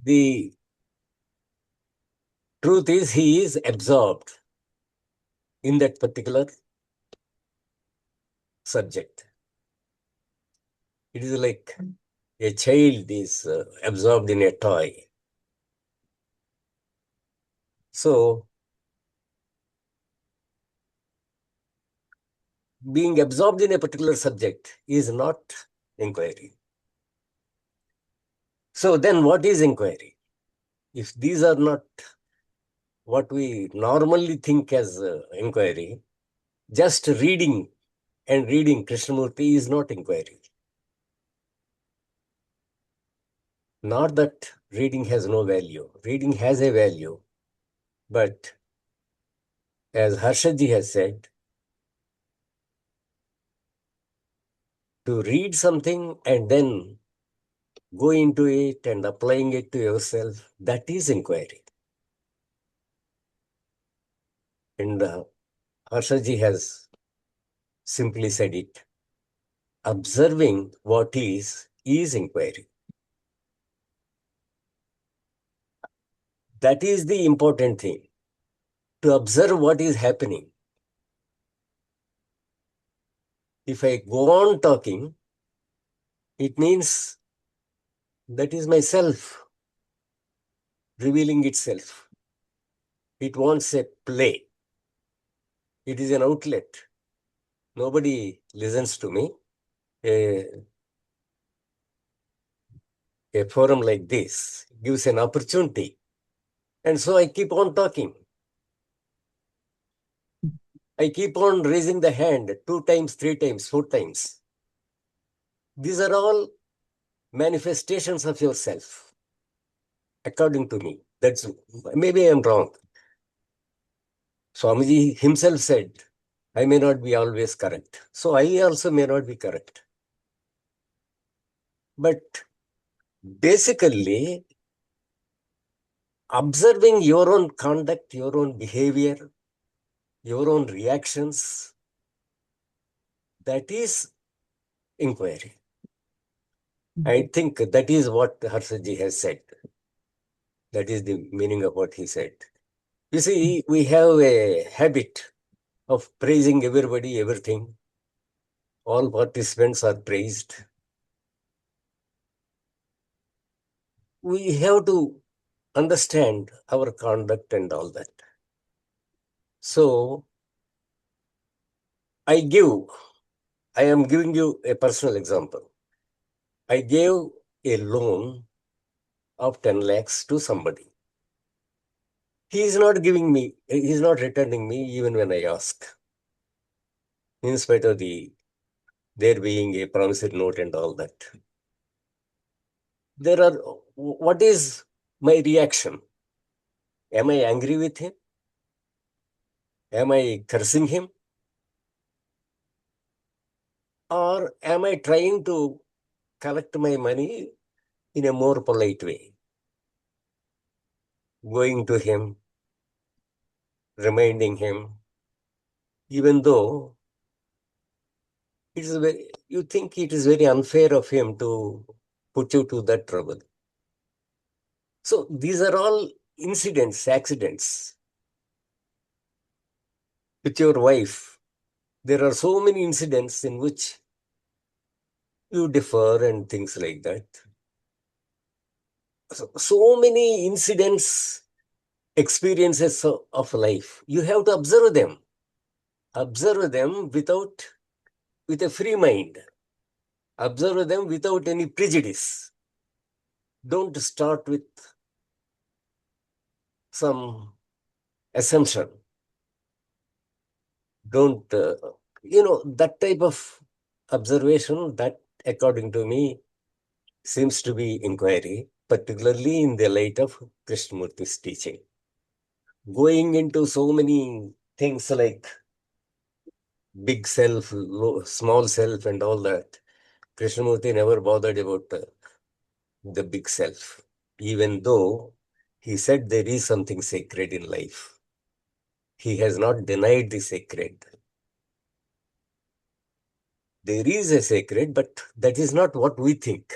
the truth is he is absorbed in that particular subject. It is like a child is absorbed in a toy. So, being absorbed in a particular subject is not inquiry. So then what is inquiry? If these are not what we normally think as inquiry, just reading and reading Krishnamurti is not inquiry. Not that reading has no value. Reading has a value. But as Harshadji has said, to read something and then go into it and applying it to yourself, that is inquiry. And Harshadji has simply said it. Observing what is inquiry. That is the important thing. To observe what is happening. If I go on talking, it means that is myself revealing itself. It wants a play. It is an outlet. Nobody listens to me. A forum like this gives an opportunity. And so I keep on talking. I keep on raising the hand 2 times, 3 times, 4 times. These are all manifestations of yourself, according to me. That's maybe I am wrong. Swamiji himself said, I may not be always correct. So I also may not be correct. But basically, observing your own conduct, your own behavior, your own reactions, that is inquiry. I think that is what Harshadji has said. That is the meaning of what he said. You see, we have a habit of praising everybody, everything. All participants are praised. We have to understand our conduct and all that. So, I am giving you a personal example. I gave a loan of 10 lakhs to somebody. He is not returning me even when I ask. In spite of there being a promissory note and all that. What is my reaction? Am I angry with him? Am I cursing him? Or am I trying to collect my money in a more polite way. Going to him, reminding him, even though you think it is very unfair of him to put you to that trouble. So these are all incidents, accidents. With your wife, there are so many incidents in which you differ and things like that. So many incidents, experiences of life. You have to observe them. Observe them with a free mind. Observe them without any prejudice. Don't start with some assumption. Don't, that type of observation, that according to me seems to be inquiry, particularly in the light of Krishnamurti's teaching. Going into so many things like big self, small self and all that, Krishnamurti never bothered about the big self, even though he said there is something sacred in life. He has not denied the sacred. There is a sacred, but that is not what we think.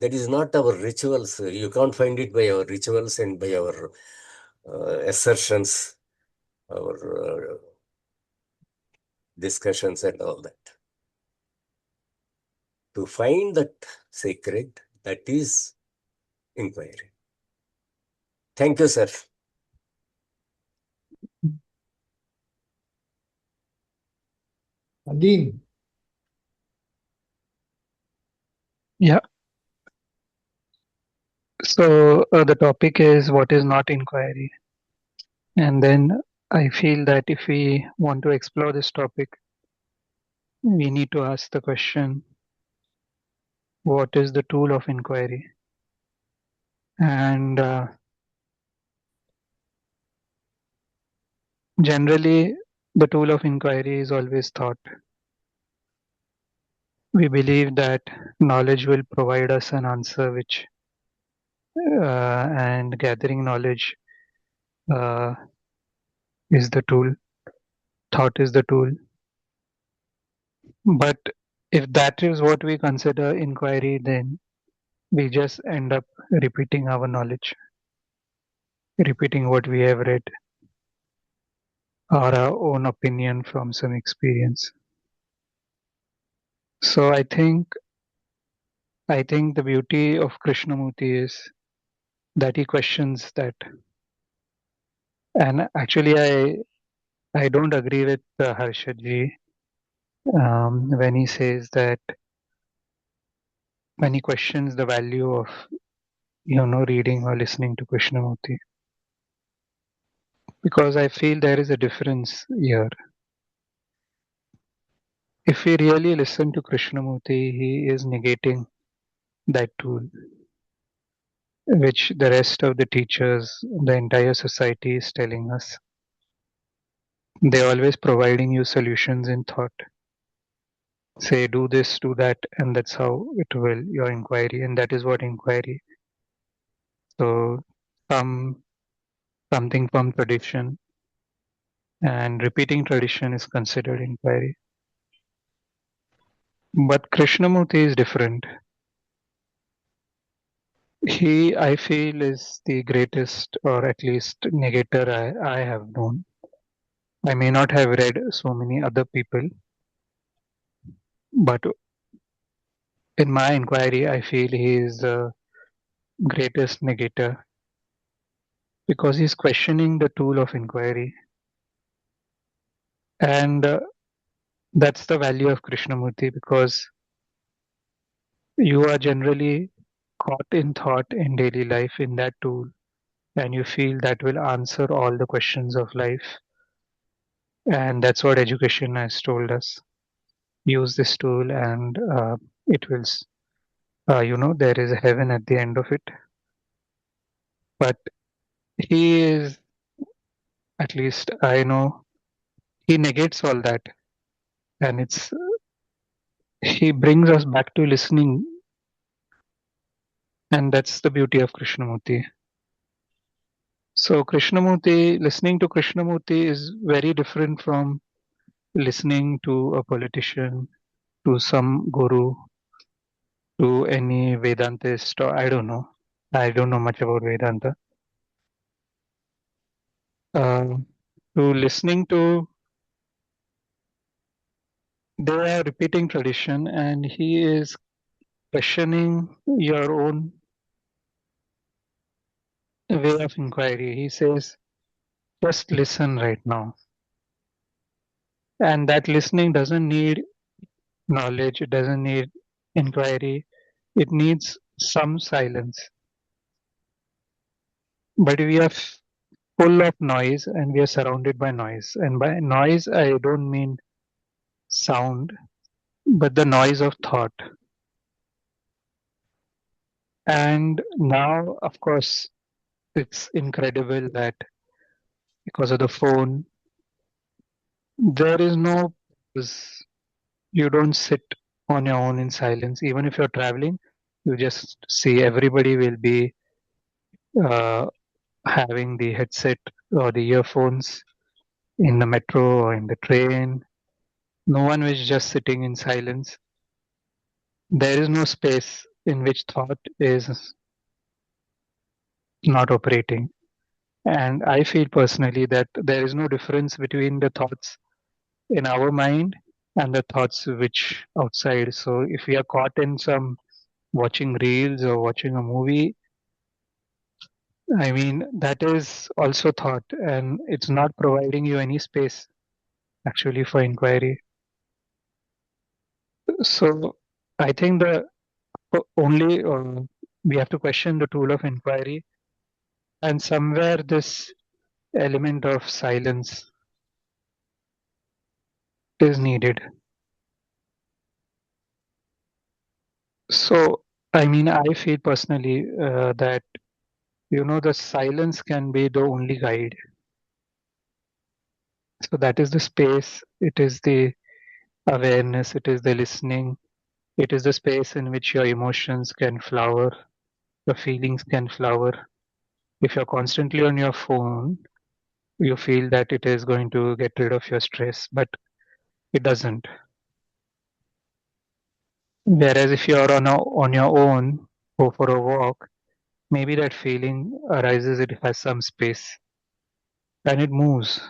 That is not our rituals. You can't find it by our rituals and by our assertions, our discussions and all that. To find that sacred, that is inquiry. Thank you, sir. Adeen, Yeah. So the topic is what is not inquiry. And then I feel that if we want to explore this topic, we need to ask the question, what is the tool of inquiry? And generally, the tool of inquiry is always thought. We believe that knowledge will provide us an answer and gathering knowledge uh, is the tool. Thought is the tool. But if that is what we consider inquiry, then we just end up repeating our knowledge, repeating what we have read or our own opinion from some experience. So I think the beauty of Krishnamurti is that he questions that. And actually, I don't agree with Harshad ji when he says that when he questions the value of reading or listening to Krishnamurti, because I feel there is a difference here. If we really listen to Krishnamurti, he is negating that tool, which the rest of the teachers, the entire society is telling us. They're always providing you solutions in thought. Say, do this, do that, and that's how it will, your inquiry, and that is what inquiry. So, something from tradition, and repeating tradition is considered inquiry. But Krishnamurti is different. He, I feel, is the greatest, or at least negator I have known. I may not have read so many other people, but in my inquiry, I feel he is the greatest negator because he's questioning the tool of inquiry. And that's the value of Krishnamurti, because you are generally caught in thought in daily life in that tool, and you feel that will answer all the questions of life. And that's what education has told us. Use this tool and it will, there is a heaven at the end of it. But he is, at least I know, he negates all that. And he brings us back to listening And that's the beauty of Krishnamurti. So Krishnamurti, listening to Krishnamurti is very different from listening to a politician, to some guru, to any Vedantist, or I don't know. I don't know much about Vedanta. To listening to, they are repeating tradition, and he is questioning your own way of inquiry. He says, just listen right now. And that listening doesn't need knowledge, it doesn't need inquiry, it needs some silence. But we are full of noise and we are surrounded by noise. And by noise, I don't mean sound, but the noise of thought. And now, of course, it's incredible that because of the phone, there is no, you don't sit on your own in silence. Even if you're traveling, you just see everybody will be uh, having the headset or the earphones in the metro or in the train. No one is just sitting in silence. There is no space in which thought is not operating. And I feel personally that there is no difference between the thoughts in our mind and the thoughts which outside. So if we are caught in some watching reels or watching a movie, I mean, that is also thought and it's not providing you any space actually for inquiry. So I think the only we have to question the tool of inquiry, and somewhere this element of silence is needed. So I mean, I feel personally that the silence can be the only guide. So that is the space. It is the awareness. It is the listening. It is the space in which your emotions can flower, your feelings can flower. If you're constantly on your phone, you feel that it is going to get rid of your stress, but it doesn't. Whereas if you're on your own, go for a walk, maybe that feeling arises, it has some space and it moves.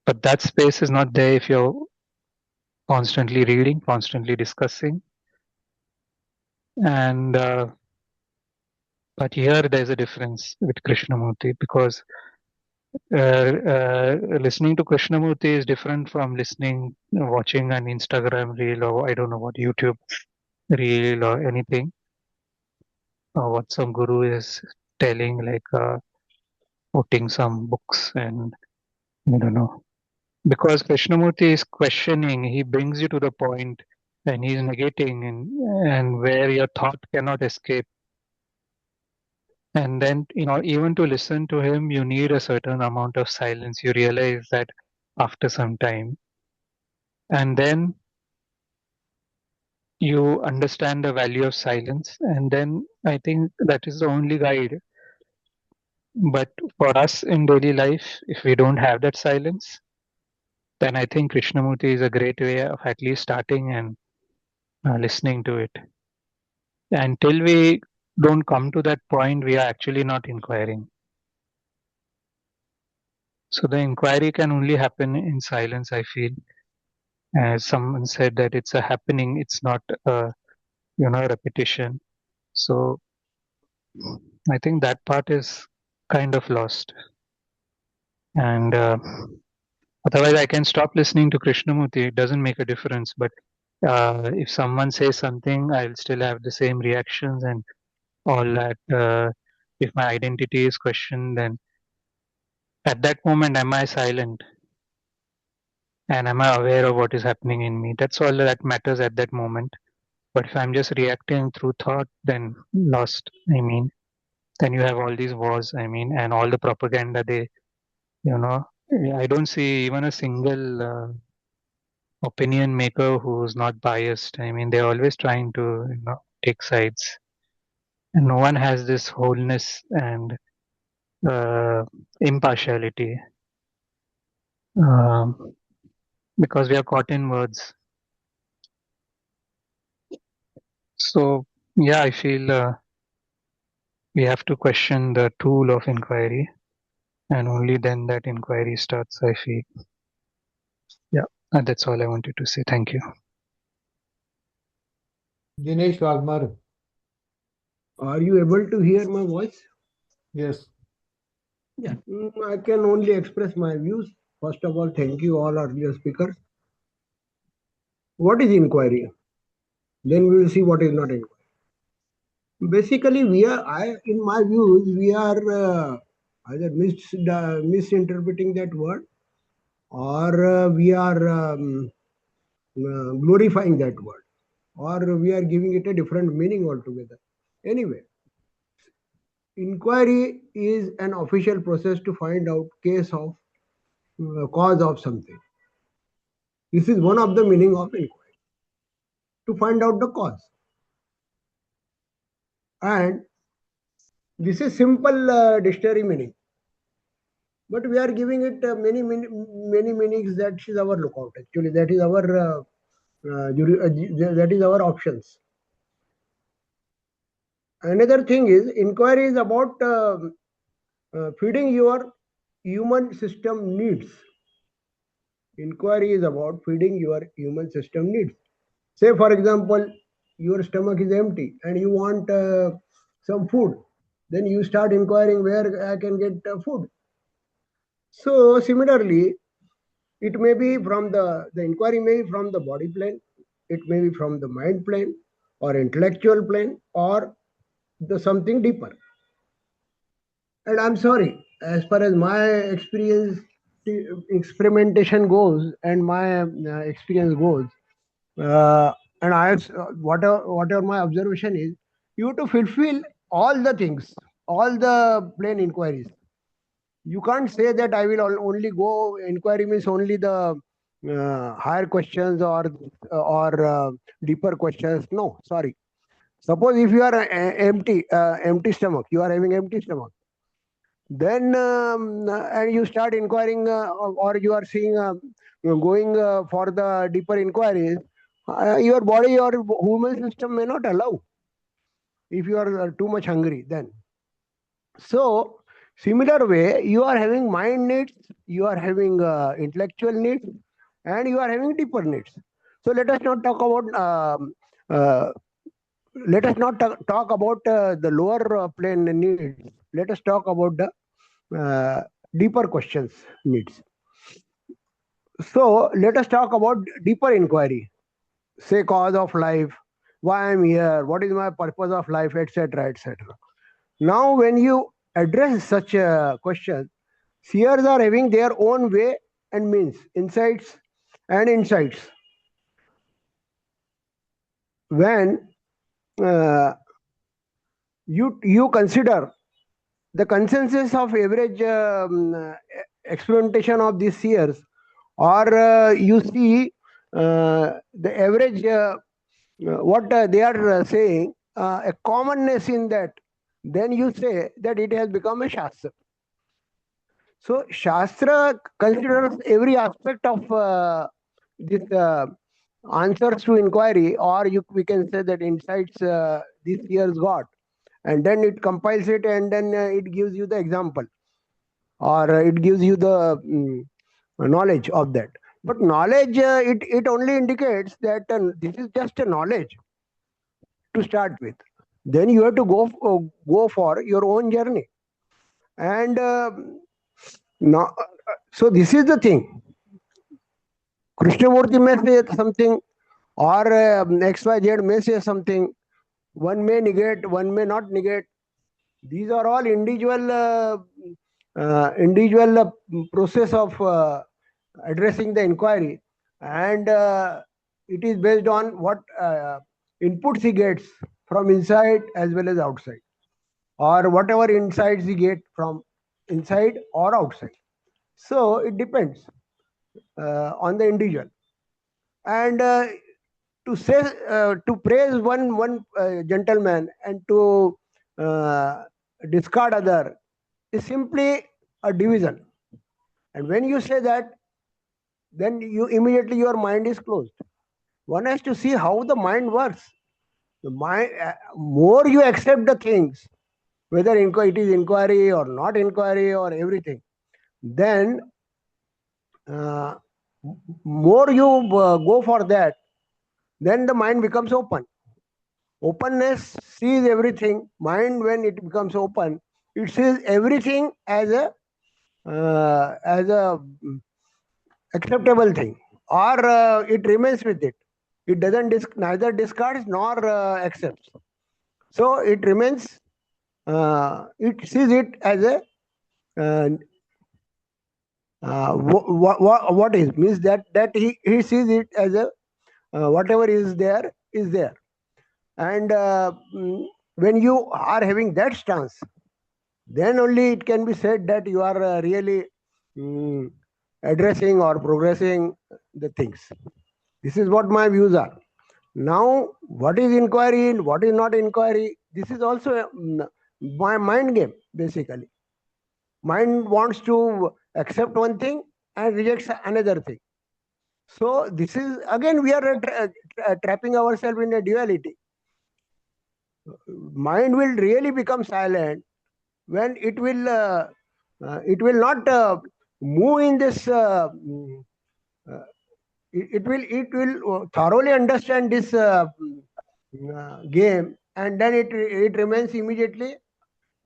But that space is not there if you're constantly reading, constantly discussing. And but here there's a difference with Krishnamurti because listening to Krishnamurti is different from watching an Instagram reel or I don't know what, YouTube reel or anything, or what some guru is telling, like quoting some books and I don't know. Because Krishnamurti is questioning, he brings you to the point and he's negating and where your thought cannot escape. And then, even to listen to him, you need a certain amount of silence. You realize that after some time. And then you understand the value of silence. And then I think that is the only guide. But for us in daily life, if we don't have that silence, then I think Krishnamurti is a great way of at least starting and listening to it. Until we don't come to that point, we are actually not inquiring. So the inquiry can only happen in silence, I feel. As someone said that it's a happening, it's not a repetition. So I think that part is kind of lost. And otherwise, I can stop listening to Krishnamurti. It doesn't make a difference. But if someone says something, I'll still have the same reactions and all that. If my identity is questioned, then at that moment, am I silent? And am I aware of what is happening in me? That's all that matters at that moment. But if I'm just reacting through thought, then lost. I mean, then you have all these wars. I mean, and all the propaganda I don't see even a single opinion maker who's not biased. I mean, they're always trying to take sides. And no one has this wholeness and impartiality, because we are caught in words. So yeah, I feel we have to question the tool of inquiry, and only then that inquiry starts, I feel. Yeah, and that's all I wanted to say. Thank you. Dinesh Waghmare. Are you able to hear my voice? Yes. Yeah. I can only express my views. First of all, thank you all earlier speakers. What is inquiry? Then we will see what is not inquiry. Basically, in my views, we are either misinterpreting that word, or we are glorifying that word, or we are giving it a different meaning altogether. Anyway, inquiry is an official process to find out cause of something. This is one of the meaning of inquiry, to find out the cause. And this is simple dictionary meaning, but we are giving it many meanings. That is our lookout. Actually, that is our options. Another thing is, inquiry is about feeding your human system needs. Inquiry is about feeding your human system needs. Say, for example, your stomach is empty and you want some food. Then you start inquiring where I can get food. So similarly, it may be from the inquiry may be from the body plane, it may be from the mind plane or intellectual plane, or the something deeper. And I'm sorry, as far as my experimentation goes and my experience goes, and whatever my observation is, you have to fulfill all the things, all the plain inquiries. You can't say that I will only go. Inquiry means only the higher questions or deeper questions. No, sorry. Suppose if you are empty stomach, you are having empty stomach. Then and you start inquiring, or you are seeing going for the deeper inquiries. Your body or human system may not allow if you are too much hungry. Then, so similar way, you are having mind needs, you are having intellectual needs, and you are having deeper needs. So let us not talk about the lower plane needs. Let us talk about the deeper questions needs. So let us talk about deeper inquiry. Say cause of life, why I'm here, what is my purpose of life, etc., etc. Now, when you address such a question, seers are having their own way and means, insights and insights. When you consider the consensus of average experimentation of these seers, or you see the average what they are saying, a commonness in that, then you say that it has become a Shastra. So Shastra considers every aspect of this answers to inquiry, or we can say that insights this year's got, and then it compiles it, and then it gives you the example, or it gives you the knowledge of that. But knowledge, it only indicates that this is just a knowledge to start with. Then you have to go for your own journey, and now, so this is the thing. Krishnamurti may say something, or XYZ may say something. One may negate, one may not negate. These are all individual process of addressing the inquiry, and it is based on what inputs he gets from inside as well as outside, or whatever insights he get from inside or outside. So it depends on the individual. And to praise one gentleman and to discard other is simply a division. And when you say that, then you immediately your mind is closed. One has to see how the mind works. The mind, more you accept the things, whether it is inquiry or not inquiry or everything, then more you go for that, then the mind becomes open. Openness sees everything. Mind, when it becomes open, it sees everything as a acceptable thing, or it remains with it. It doesn't neither discards nor accepts. So it remains. It sees it as a what is means that he sees it as a whatever is there, and when you are having that stance, then only it can be said that you are really addressing or progressing the things. This is what my views are. Now, what is inquiry and what is not inquiry, this is also my mind game, basically. Mind wants to accept one thing and rejects another thing. So this is, again, we are trapping ourselves in a duality. Mind will really become silent when it will not move in this. It will thoroughly understand this game, and then it remains immediately.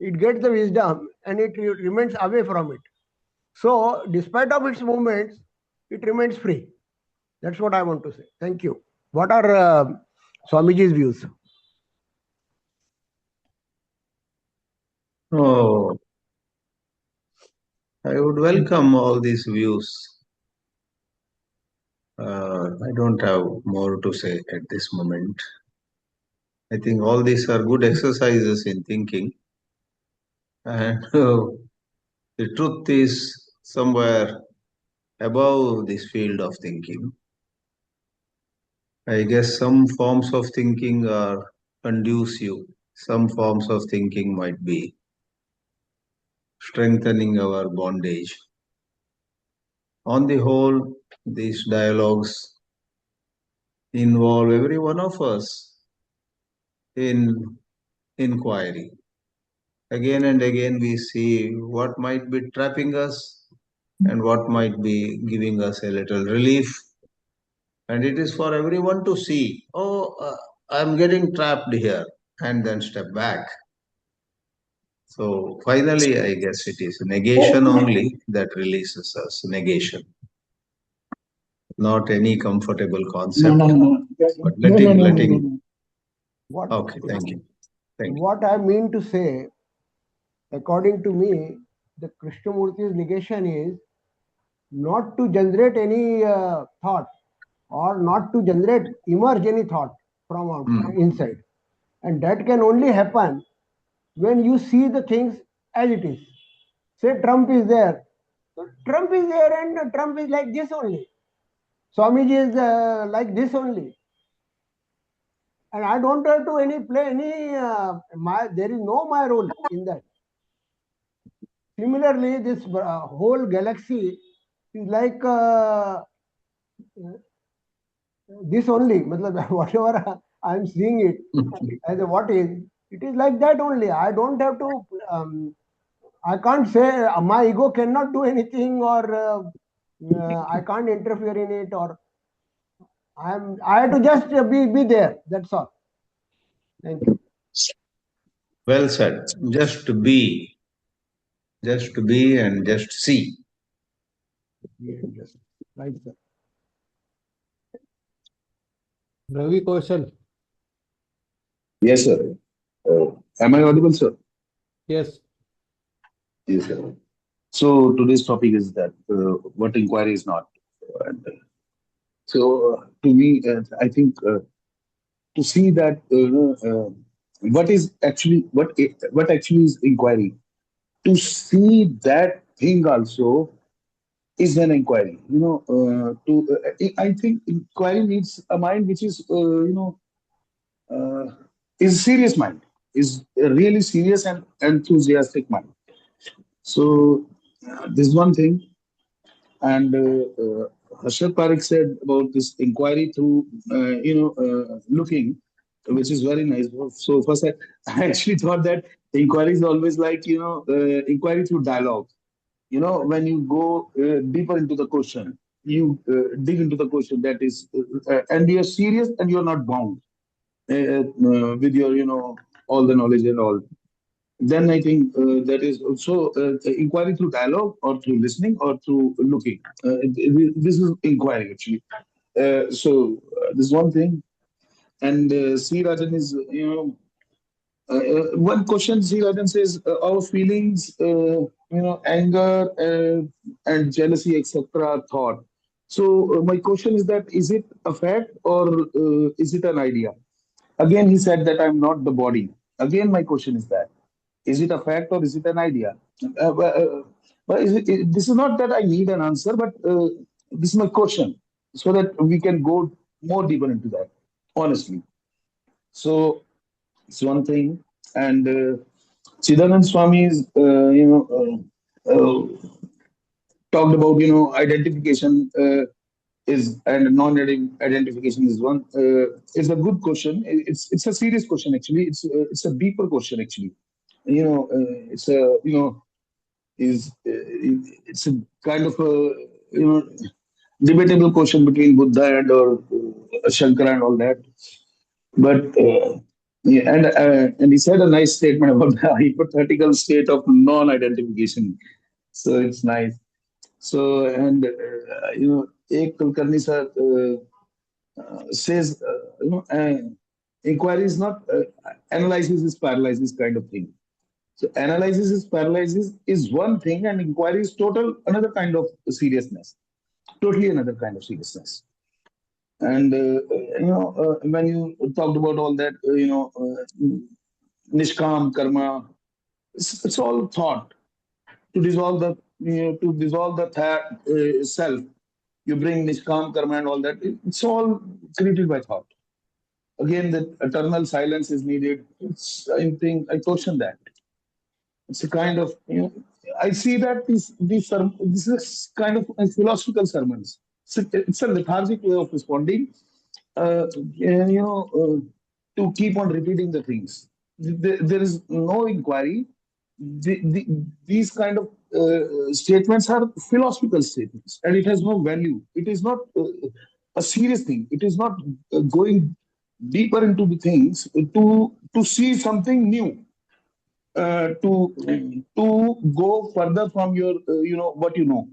It gets the wisdom and it remains away from it. So, despite of its movements, it remains free. That's what I want to say. Thank you. What are Swamiji's views? Oh, I would welcome all these views. I don't have more to say at this moment. I think all these are good exercises in thinking. And the truth is somewhere above this field of thinking. I guess some forms of thinking are conducive. Some forms of thinking might be strengthening our bondage. On the whole, these dialogues involve every one of us in inquiry. Again and again, we see what might be trapping us and what might be giving us a little relief. And it is for everyone to see, oh, I'm getting trapped here, and then step back. So finally, I guess it is negation only that releases us, negation. Not any comfortable concept, but letting. What, Okay, thank you. Thank you. what I mean to say, according to me, the Krishnamurti's negation is not to generate any thought, or not to emerge any thought from inside. And that can only happen when you see the things as it is. Say Trump is there. So Trump is there and Trump is like this only. Swamiji is like this only. And I don't have to play any, there is no my role in that. Similarly, this whole galaxy is like this only. Whatever I am seeing it as a what is, it is like that only. I don't have to, I can't say my ego cannot do anything, or I can't interfere in it, or I have to just be there. That's all. Thank you. Well said. Just be and just see. Yes. Right, sir. Ravi Kaushal. Yes, sir. Am I audible, sir? Yes. Yes, sir. So today's topic is that what inquiry is not. And, to me, I think to see that what is actually what actually is inquiry. To see that thing also is an inquiry. I think inquiry needs a mind which is is a serious mind. is a really serious and enthusiastic mind. So this is one thing. And Harshad Parekh said about this inquiry through, looking, which is very nice. So first, I actually thought that inquiry is always like, inquiry through dialogue. When you go deeper into the question, you dig into the question that is, and you're serious and you're not bound with your, all the knowledge and all. Then I think that is also inquiry through dialogue or through listening or through looking. This is inquiry actually. This is one thing. And C. Rajan is, one question C. Rajan says, our feelings, anger and jealousy, etc. are thought. So my question is that, is it a fact or is it an idea? Again, he said that I'm not the body. Again, my question is that, is it a fact or is it an idea? But this is not that I need an answer, but this is my question, so that we can go more deeper into that, honestly. So it's one thing. And Chidanand Swami is, talked about, identification is and non-identification is one. Is a good question. It's a serious question actually. It's a deeper question actually. It's a is it's a kind of a debatable question between Buddha and or Shankara and all that. But yeah, and he said a nice statement about the hypothetical state of non-identification. So it's nice. So and Ek Kulkarni sir says inquiry is not analysis is paralysis kind of thing. So analysis is paralysis is one thing, and inquiry is total another kind of seriousness. Totally another kind of seriousness. And when you talked about all that, nishkam karma, it's all thought to dissolve the self. You bring nishkam karma and all that. It's all created by thought. Again, the eternal silence is needed. I think I caution that. It's a kind of, I see that this is kind of a philosophical sermons. It's a lethargic way of responding, and, to keep on repeating the things. There is no inquiry. These kind of statements are philosophical statements, and it has no value. It is not a serious thing. It is not going deeper into the things to see something new, to go further from your what you know.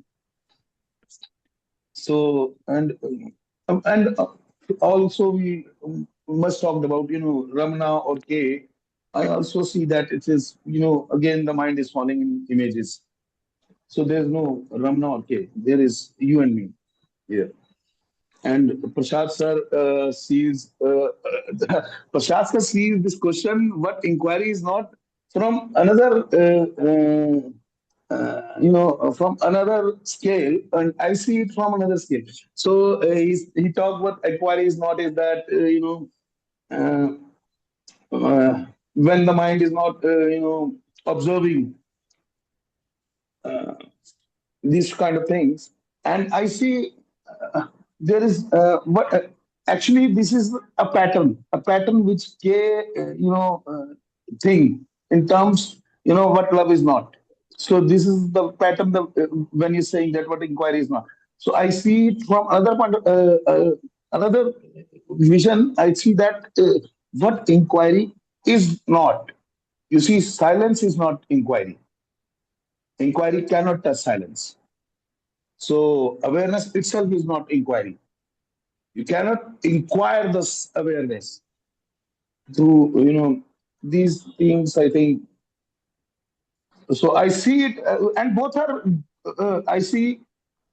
So and also we must talk about Ramana or K. I also see that it is again the mind is falling in images. So there's no Ramana or K. There is you and me here. And Prasad sir sees Prasad sir sees this question. What inquiry is not from another from another scale, and I see it from another scale. So he talked what inquiry is not is that uh, when the mind is not observing these kind of things, and I see there is what actually this is a pattern which K thing in terms what love is not. So this is the pattern when you're saying that what inquiry is not. So I see it from another point, another vision. I see that what inquiry is not. You see, silence is not inquiry. Inquiry cannot touch silence. So awareness itself is not inquiry. You cannot inquire this awareness through these things. I think so. I see it, and both are. I see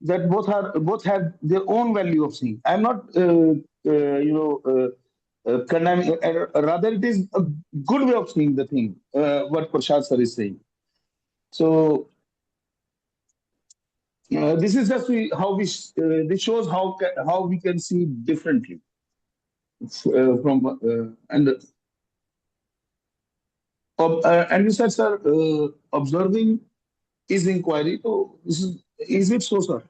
that both have their own value of seeing. I'm not condemning. Rather, it is a good way of seeing the thing. What Prashad sir is saying. So this is just how we. This shows how we can see differently from and And you said, sir, observing is inquiry. So is it so, sir?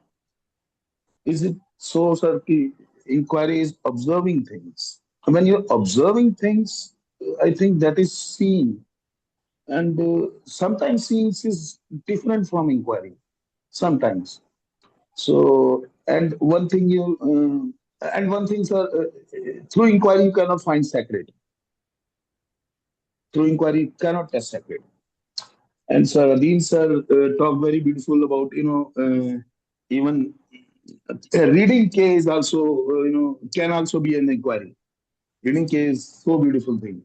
Is it so, sir? Ki inquiry is observing things. When you're observing things, I think that is seeing. And sometimes seeing is different from inquiry. Sometimes. So, and one thing, sir, through inquiry you cannot find sacred. Through inquiry you cannot test sacred. And Sir Adeen sir talked very beautiful about even reading K is also can also be an inquiry. Reading K is so beautiful thing.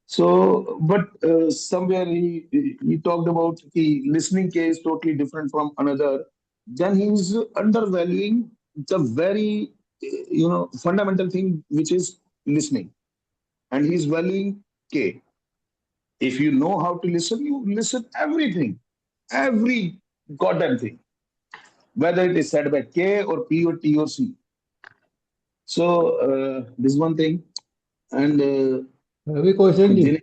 So, but somewhere he talked about the listening K is totally different from another. Then he's undervaluing the very fundamental thing which is listening, and he's valuing K. If you know how to listen, you listen everything, every goddamn thing, whether it is said by K or P or T or C. So this is one thing, and Ravi Kaushal,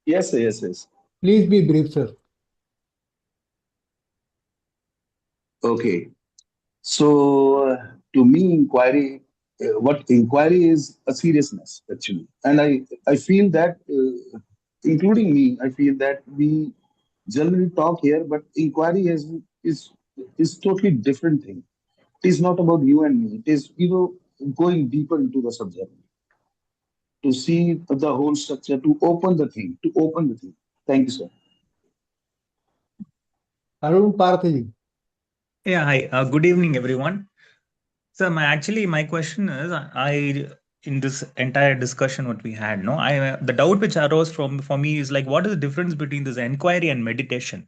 yes, yes, yes. please be brief, sir. Okay. So to me, inquiry, what inquiry is a seriousness actually, and I feel that, including me, I feel that we generally talk here, but inquiry is totally different thing. It is not about you and me. It is going deeper into the subject to see the whole structure, to open the thing, to open the thing. Thank you, sir. Arun Partha. Yeah, hi. Good evening, everyone. So my question is, I in this entire discussion what we had, no, the doubt which arose for me is like, what is the difference between this inquiry and meditation?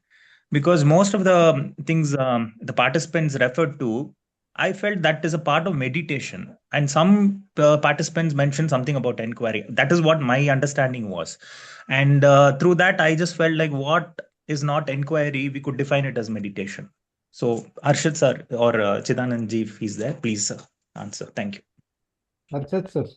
Because most of the things the participants referred to, I felt that is a part of meditation, and some participants mentioned something about inquiry. That is what my understanding was, and through that, I just felt like what is not inquiry, we could define it as meditation. So, Harshad sir or Chidanandji, if he's there, please answer. Thank you. Harshad sir.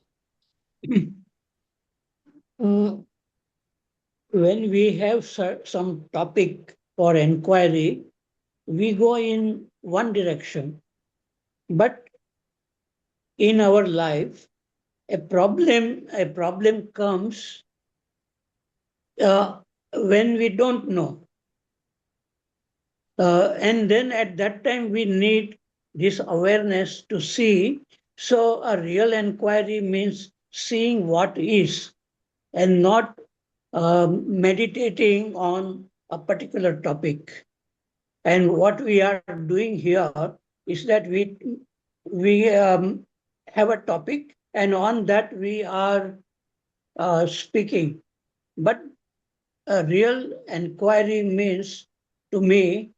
When we have some topic for inquiry, we go in one direction. But in our life, a problem comes when we don't know. And then at that time, we need this awareness to see. So a real inquiry means seeing what is and not meditating on a particular topic. And what we are doing here is that we have a topic, and on that we are speaking. But a real inquiry means, to me,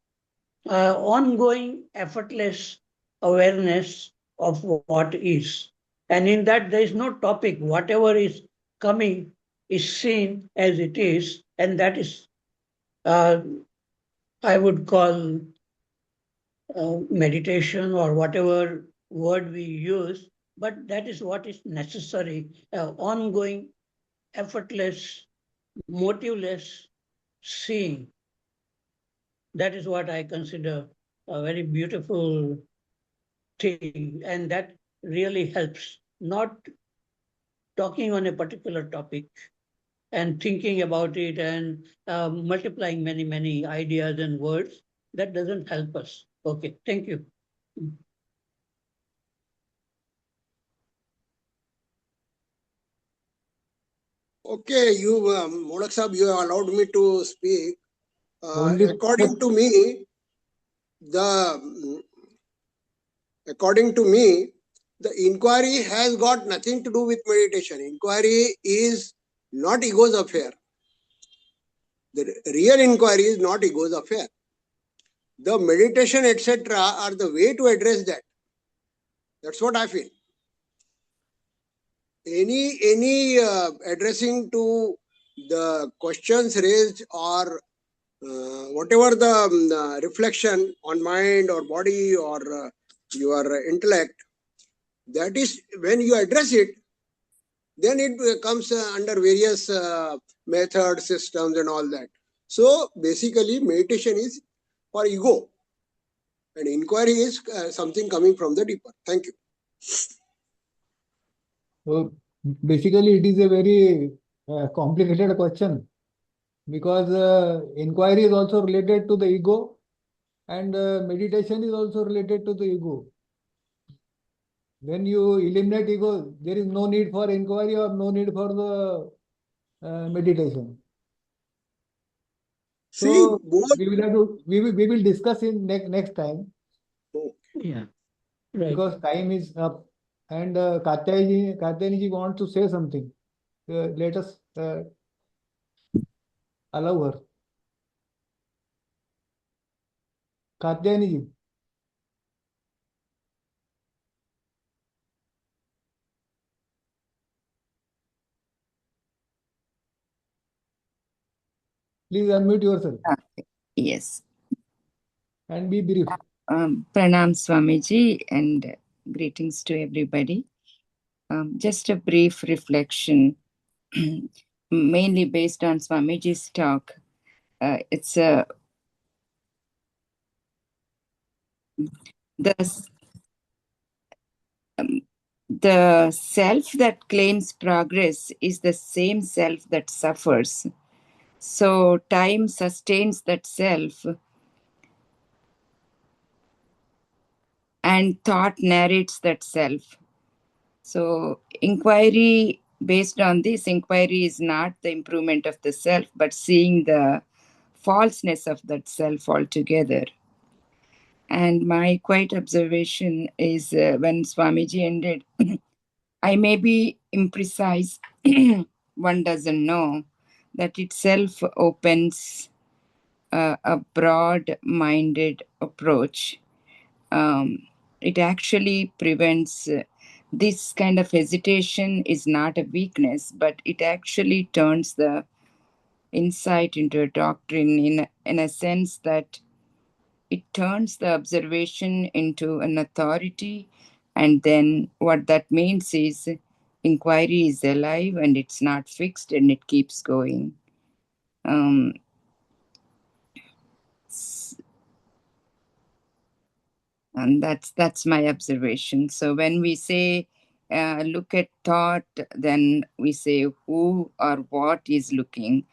ongoing effortless awareness of what is. And in that, there is no topic. Whatever is coming is seen as it is, and that is, I would call meditation or whatever word we use, but that is what is necessary, ongoing, effortless, motiveless seeing. That is what I consider a very beautiful thing, and that really helps. Not talking on a particular topic and thinking about it and multiplying many ideas and words, that doesn't help us. Okay, thank you. Okay, Modak Sahab, you allowed me to speak. According to me, the inquiry has got nothing to do with meditation. Inquiry is not ego's affair. The real inquiry is not ego's affair. The meditation, etc., are the way to address that. That's what I feel. Any addressing to the questions raised or whatever the reflection on mind or body or your intellect, that is when you address it, then it comes under various methods, systems and all that. So basically meditation is for ego and inquiry is something coming from the deeper. Thank you. So basically, it is a very complicated question because inquiry is also related to the ego and meditation is also related to the ego. When you eliminate ego, there is no need for inquiry or no need for the meditation. So we will have to we will discuss in next time. Yeah, right. Because time is up, and Katyayani wants to say something. Let us allow her. Katyayani. Please unmute yourself. Yes. And be brief. Pranam Swamiji and greetings to everybody. Just a brief reflection, mainly based on Swamiji's talk. It's the self that claims progress is the same self that suffers. So time sustains that self and thought narrates that self. So inquiry based on this, inquiry is not the improvement of the self, but seeing the falseness of that self altogether. And my quiet observation is when Swamiji ended, I may be imprecise, one doesn't know, that itself opens a broad-minded approach. It actually prevents this kind of hesitation is not a weakness, but it actually turns the insight into a doctrine in a sense that it turns the observation into an authority. And then what that means is inquiry is alive and it's not fixed and it keeps going. And that's my observation. So when we say look at thought, then we say who or what is looking.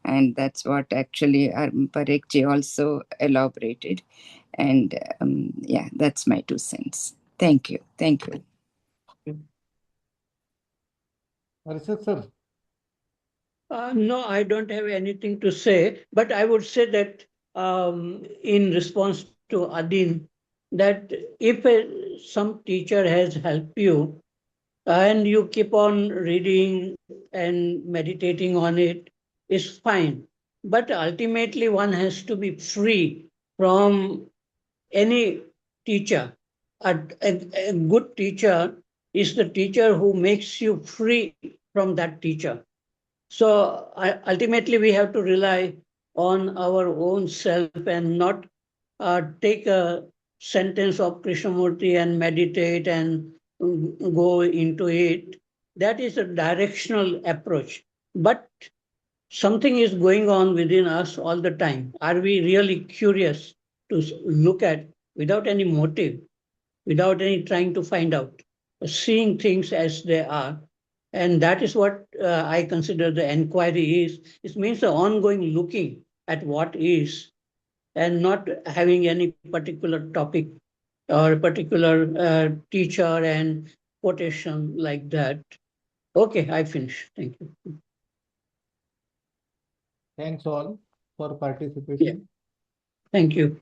And that's what actually Parekh also elaborated. And yeah, that's my 2 cents. Thank you. Thank you. Harshad sir. No, I don't have anything to say, but I would say that in response to Adeen, that if some teacher has helped you and you keep on reading and meditating on it, is fine. But ultimately, one has to be free from any teacher. A good teacher is the teacher who makes you free from that teacher. So ultimately, we have to rely on our own self and not take a sentence of Krishnamurti and meditate and go into it. That is a directional approach. But something is going on within us all the time. Are we really curious to look at without any motive, without any trying to find out, seeing things as they are? And that is what I consider the enquiry is. It means the ongoing looking at what is and not having any particular topic or a particular teacher and quotation like that. Okay, I finish. Thank you. Thanks all for participating. Yeah. Thank you.